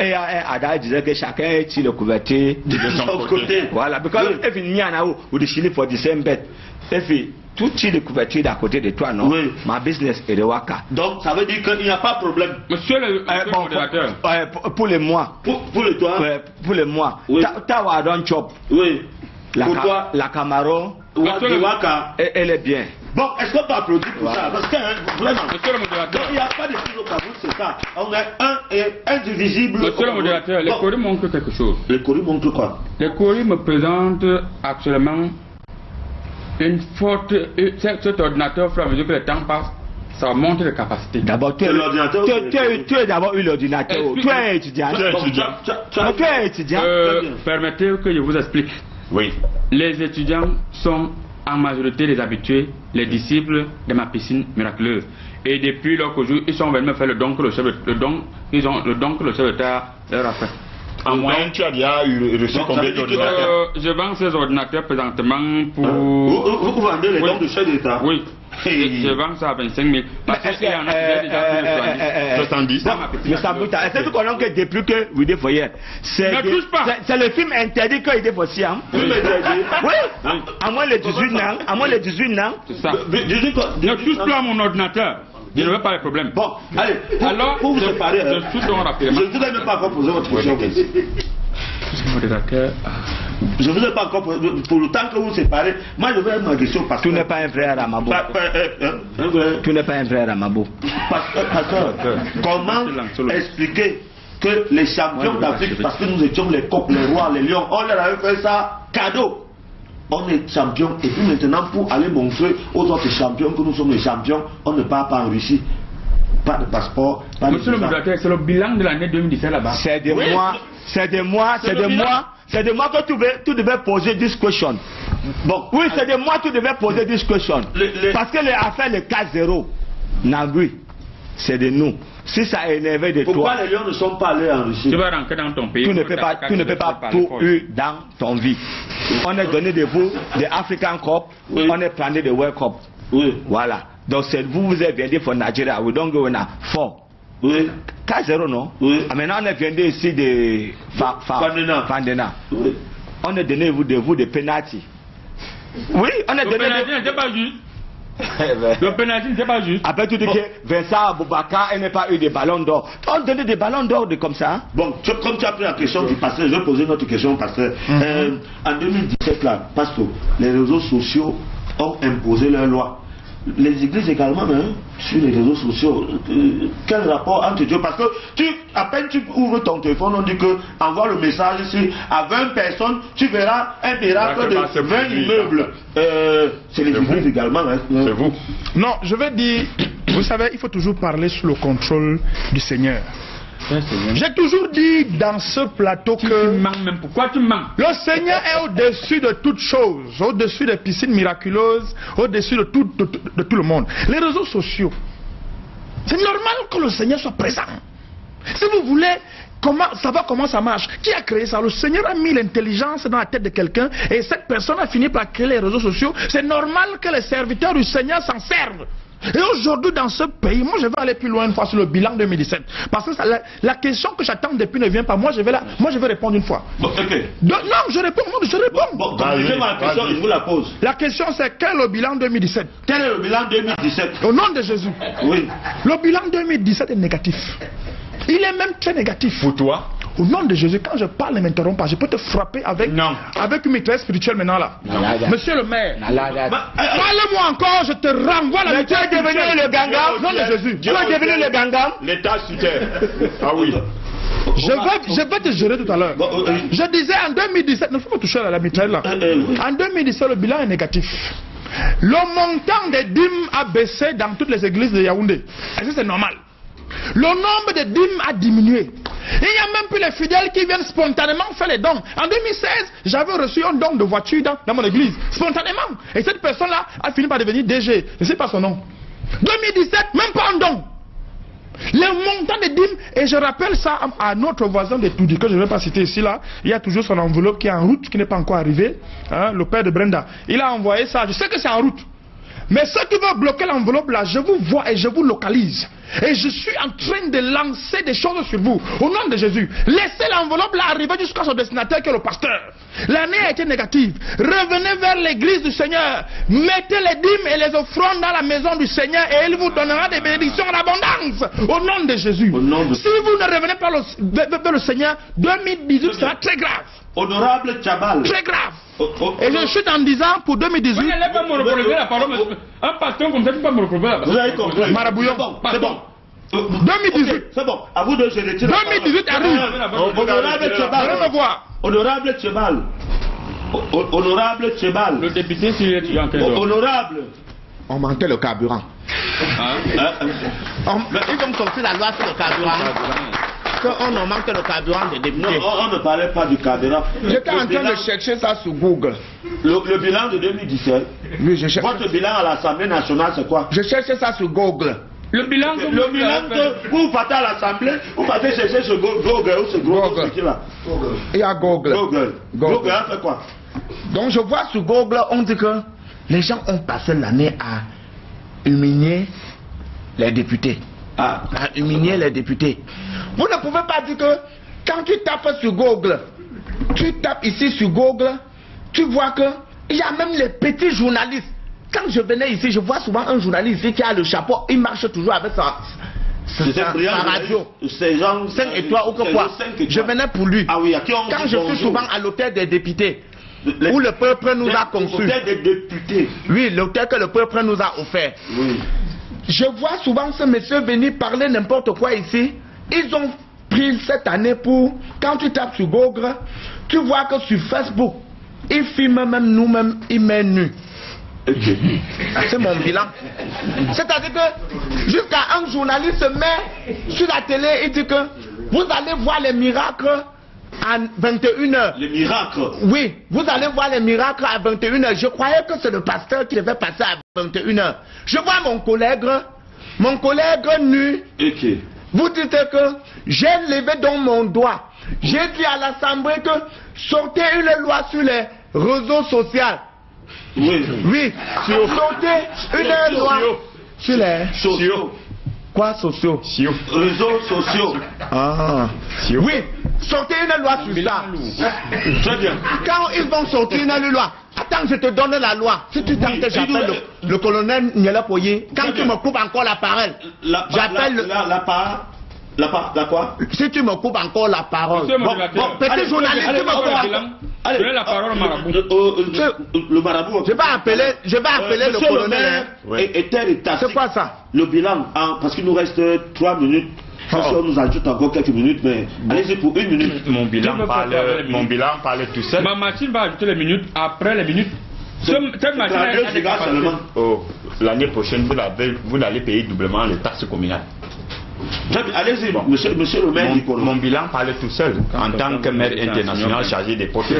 Ada disait que chacun est le couverture de son côté. Voilà, parce que if il y en a où de Chili for the same bed, if tout le couverture d'à côté de toi, non? Ma business est de Waka.
Donc ça veut dire qu'il n'y a pas de problème.
Monsieur le modérateur.
Pour les mois.
Pour les toits.
Pour les mois. Tawa don chop.
Oui.
La Camaro.
Waka.
Elle est bien.
Bon, est-ce qu'on peut applaudir pour ça? Parce que vraiment,
monsieur le modérateur,
il n'y a pas de prise au Cameroun, c'est ça. On est indivisible.
Monsieur le modérateur, les courriers montrent quelque chose.
Les courriers montrent quoi?
Les courriers me présentent actuellement une forte. Cet ordinateur, au fur et à mesure que le temps passe, ça monte les capacités.
D'abord, tu es d'abord eu l'ordinateur. Tu es étudiant. Tu es étudiant.
Permettez que je vous explique.
Oui.
Les étudiants sont en majorité les habitués, les disciples de ma piscine miraculeuse. Et depuis leur jour, ils sont venus me faire le don que le chef d'État leur a fait.
En moyenne, tu as déjà reçu combien d'ordinateurs?
Je vends ces ordinateurs présentement pour.
Vous vendez les dons du chef d'État?
Oui. Je vends ça à 25 000. Parce qu'il y en a déjà
70.
Mais ça vous est-ce que tu connais que depuis que vous êtes foyer, c'est le film interdit qu'il est possible. Oui. À moins les 18 ans. À moins les 18 ans.
C'est ça. Ne touche plus à mon ordinateur. Je ne veux pas les problèmes.
Bon, allez. Alors, pour vous séparer,
je suis donc rapidement.
Je ne vous ai même pas encore posé votre question. Je ne vous ai pas encore posé. Pour le temps que vous séparez, moi je vais ma question parce que.
Tu n'es pas un frère à Mabo. Tu n'es pas un frère à Mabo.
Comment expliquer que les champions d'Afrique, parce que nous étions les coqs, les rois, les lions, on leur avait fait ça cadeau. On est champion et puis maintenant pour aller montrer aux autres champions que nous sommes les champions, on ne part pas en Russie. Pas de passeport, pas de
Monsieur le modérateur, c'est le bilan de l'année 2017 là-bas.
C'est des mois c'est de moi que tu devais poser this question. Bon, oui, c'est de moi que tu devais poser this question. Parce que les affaires, le cas 0, Nagui, c'est de nous. Si ça a énervé de
Pourquoi
toi.
les lions ne sont pas allés en Russie?
Tu vas rentrer dans ton pays.
Tu ne peux pas tout eu dans ton vie. On est donné de vous des African Cup, on est plané de World Cup.
Oui.
Voilà. Donc c'est vous êtes venu pour Nigeria. We don't go in a 4.
Oui.
4-0 non? Oui. Maintenant on est venu ici de Fandena. Oui. On est donné de vous des pénaltys. Oui, on est donné.
C'est pas juste. Le pénalty, c'est pas juste.
Après tu dis que Vincent Aboubakar n'a pas eu des ballons d'or. On donnait des ballons d'or comme ça. Hein?
Bon, comme tu as pris la question du pasteur, je vais poser une autre question, pasteur. En 2017, là, pasteur, les réseaux sociaux ont imposé leurs lois. Les églises également, hein, sur les réseaux sociaux. Quel rapport entre Dieu? Parce que à peine tu ouvres ton téléphone, on dit que envoie le message ici à 20 personnes, tu verras un miracle de 20 immeubles. C'est les églises également. Hein.
C'est vous.
Non, je vais dire, vous savez, il faut toujours parler sous le contrôle du Seigneur. J'ai toujours dit dans ce plateau que
même. Pourquoi tu mens?
Le Seigneur est au-dessus de toutes choses, au-dessus des piscines miraculeuses, au-dessus de tout le monde. Les réseaux sociaux, c'est normal que le Seigneur soit présent. Si vous voulez savoir comment ça marche, qui a créé ça? Le Seigneur a mis l'intelligence dans la tête de quelqu'un et cette personne a fini par créer les réseaux sociaux. C'est normal que les serviteurs du Seigneur s'en servent. Et aujourd'hui dans ce pays, moi je vais aller plus loin une fois sur le bilan 2017. Parce que la question que j'attends depuis ne vient pas. Moi je vais répondre une fois.
Bon, okay.
Non, je réponds.
Bon, je vous la pose.
La question c'est quel est le bilan 2017?
Quel est le bilan 2017?
Au nom de Jésus.
Oui.
Le bilan 2017 est négatif. Il est même très négatif.
Pour toi?
Au nom de Jésus, quand je parle, ne m'interromps pas. Je peux te frapper avec une maîtresse spirituelle maintenant là. Monsieur le maire, parle-moi encore, je te renvoie la maîtresse spirituelle.
Tu es devenu le gangam?
Au nom de Jésus.
Tu es devenu le gangam?
L'État sur terre. Ah oui.
Je vais te gérer tout à l'heure. Je disais en 2017, ne faut pas toucher à la maîtresse là. En 2017, le bilan est négatif. Le montant des dîmes a baissé dans toutes les églises de Yaoundé. Est-ce que c'est normal? Le nombre de dîmes a diminué. Il n'y a même plus les fidèles qui viennent spontanément faire les dons. En 2016, j'avais reçu un don de voiture dans mon église, spontanément. Et cette personne-là a fini par devenir DG. Je ne sais pas son nom. 2017, même pas un don. Le montant de dîmes, et je rappelle ça à notre voisin de Toudi, que je ne vais pas citer ici là, il y a toujours son enveloppe qui est en route, qui n'est pas encore arrivée, hein, le père de Brenda. Il a envoyé ça, je sais que c'est en route. Mais ceux qui veulent bloquer l'enveloppe là, je vous vois et je vous localise. Et je suis en train de lancer des choses sur vous. Au nom de Jésus, laissez l'enveloppe là arriver jusqu'à son destinataire qui est le pasteur. L'année a été négative. Revenez vers l'église du Seigneur. Mettez les dîmes et les offrandes dans la maison du Seigneur et il vous donnera des bénédictions en abondance. Au nom de Jésus. Si vous ne revenez pas vers le Seigneur, 2018 sera très grave.
Honorable Tchabal.
Très grave. Et je suis en disant pour 2018.
Vous n'allez pas me reproduire la parole. Un pasteur comme ça, tu ne peux pas me reproduire la parole.
Vous avez compris.
Marabouillon.
C'est bon.
2018.
Okay, c'est bon. À vous de gérer.
2018 arrive.
Honorable Tchabal.
Allez me voir.
Honorable Tchabal. Honorable Tchabal.
Le député s'il est en quel ordre?
Honorable.
On manquait le carburant. Ils ont sorti la loi sur le carburant. On en manque le carburant des députés.
Non, on ne parlait pas du carburant.
J'étais en train de chercher ça sur Google.
Le bilan de 2017.
Oui, je cherche.
Votre bilan à l'Assemblée nationale, c'est quoi?
Je cherchais ça sur Google.
Le bilan
que vous partez à l'Assemblée, vous partez chercher ce Google ou ce Google.
Il y a Google.
Google a fait quoi?
Donc je vois sur Google, on dit que les gens ont passé l'année à humilier les députés. À humilier les députés. Vous ne pouvez pas dire que quand tu tapes sur Google, tu tapes ici sur Google, tu vois que il y a même les petits journalistes. Quand je venais ici, je vois souvent un journaliste ici qui a le chapeau, il marche toujours avec sa radio. 5 étoiles ou quoi. Je venais pour lui.
Ah oui,
quand je suis souvent à l'hôtel des députés, où le peuple nous a conçus.
L'hôtel des députés.
Oui, l'hôtel que le peuple nous a offert.
Oui.
Je vois souvent ce monsieur venir parler n'importe quoi ici. Ils ont pris cette année pour, quand tu tapes sur Google, tu vois que sur Facebook, ils filment même nous-mêmes, ils mettent nus. C'est mon bilan. C'est-à-dire que jusqu'à un journaliste se met sur la télé et dit que vous allez voir les miracles à 21h.
Les miracles.
Oui, vous allez voir les miracles à 21h. Je croyais que c'est le pasteur qui devait passer à 21h. Je vois mon collègue nu.
Okay.
Vous dites que j'ai levé dans mon doigt. J'ai dit à l'Assemblée que sortez une loi sur les réseaux sociaux.
Oui.
Oui. Sortez une loi sur les
sociaux.
Quoi sociaux?
Réseaux sociaux.
Ah. Oui. Sortez une loi sur ça.
Très bien.
Quand ils vont sortir une loi, attends, je te donne la loi. Si tu tentes que j'appelle le colonel Niela Poyer, quand tu me coupes encore la parole, j'appelle
la quoi?
Si tu me coupes encore la parole. Bon, petit journaliste, tu me coupes.
Allez, la parole au marabout.
Le marabout. Je vais appeler le colonel.
C'est
quoi ça?
Le bilan, parce qu'il nous reste 3 minutes. On nous ajoute encore quelques minutes, mais allez-y pour 1 minute.
Mon bilan parle tout seul.
Ma machine va ajouter les minutes après les minutes. Cette machine a des capacités.
L'année prochaine, vous n'allez payer doublement les taxes communales.
Allez-y, monsieur le maire.
Mon bilan parle tout seul. En tant que maire international chargé des portes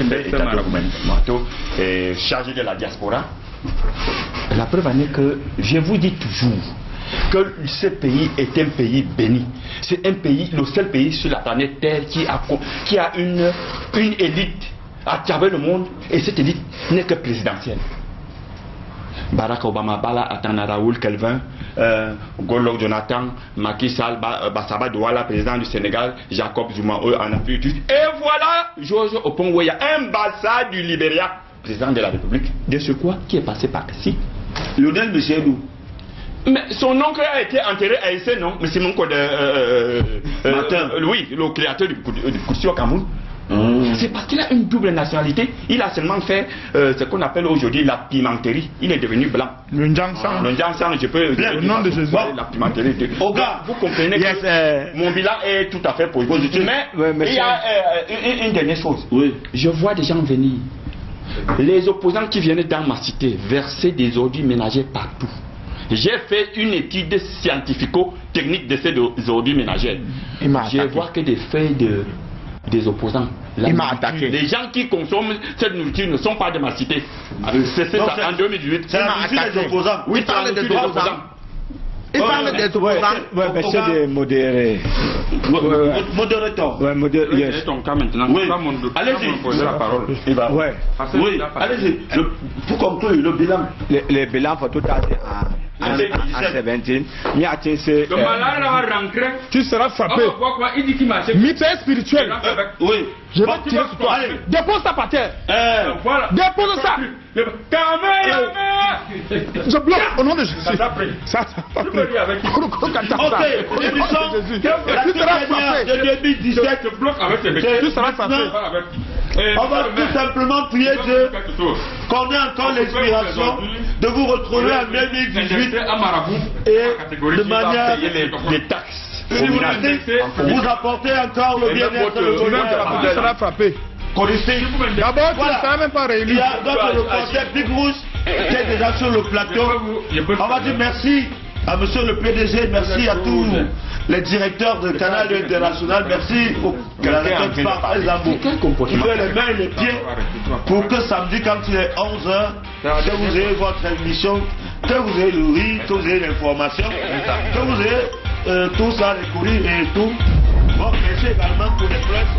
et chargé de la diaspora. La preuve en est que je vous dis toujours que ce pays est un pays béni. C'est un pays, le seul pays sur la planète Terre qui a une élite à travers le monde, et cette élite n'est que présidentielle. Barack Obama, Bala Atana Raoul Kelvin, Goodluck Jonathan, Macky Sall, Bassaba Douala, président du Sénégal, Jacob Zuma en Afrique du Sud. Et voilà George Oppong-Weah, ambassade du Libéria, président de la République. De ce quoi qui est passé par ici.
Lionel Michelou.
Mais son oncle a été enterré à Essé, non? Mais c'est mon code. Oui, le créateur du Koussi au Cameroun. C'est parce qu'il a une double nationalité. Il a seulement fait ce qu'on appelle aujourd'hui la pimenterie. Il est devenu blanc.
Le Ndjansang.
Le Ndjansang, je peux dire.
Au nom de Jésus.
La pimenterie. Vous comprenez que mon bilan est tout à fait positif. Mais il y a une dernière chose.
Oui.
Je vois des gens venir. Les opposants qui viennent dans ma cité verser des ordures ménagères partout. J'ai fait une étude scientifico-technique de ces ordures ménagères. Je vois que des feuilles des opposants.
Il m'a attaqué.
Les gens qui consomment cette nourriture ne sont pas de ma cité. C'est ça, en 2018.
C'est la nourriture des opposants.
Oui, il parle des opposants. Il parle des opposants.
Oui, mais c'est des modérés.
Modérateur.
Oui, modéré.
C'est ton cas maintenant.
Oui. Allez-y.
La parole.
Oui, allez-y. Pour conclure, le bilan.
Les bilans faut tout à 17.
Le malade va rentrer.
Tu seras frappé.
Il dit qu'il m'a acheté.
Mythe spirituel.
Oui.
Je vais tirer sur toi. Dépose ça par terre. Dépose ça. Je bloque au nom de Jésus. Ça t'a pris.
Ok, tu seras frappé. De 2017,
je bloque avec tes béquilles.
Tu seras frappé.
On va tout simplement prier Dieu qu'on ait encore l'inspiration de vous retrouver en 2018 et de manière
des taxes.
Vous apportez encore le bien-être de vos
Tu seras frappé. D'abord, tu ne seras même pas réélu.
Il y a donc le conseil Big Rouge qui est déjà sur le plateau. On va dire merci à monsieur le PDG, merci à tous les directeurs de Canal International, merci au Canal Zambou qui fait les mains et les pieds pour que samedi, quand il est 11h, que vous ayez votre émission, que vous ayez le riz, que vous ayez l'information, que vous ayez tout ça, les courriers et tout. Bon, merci également pour les presse.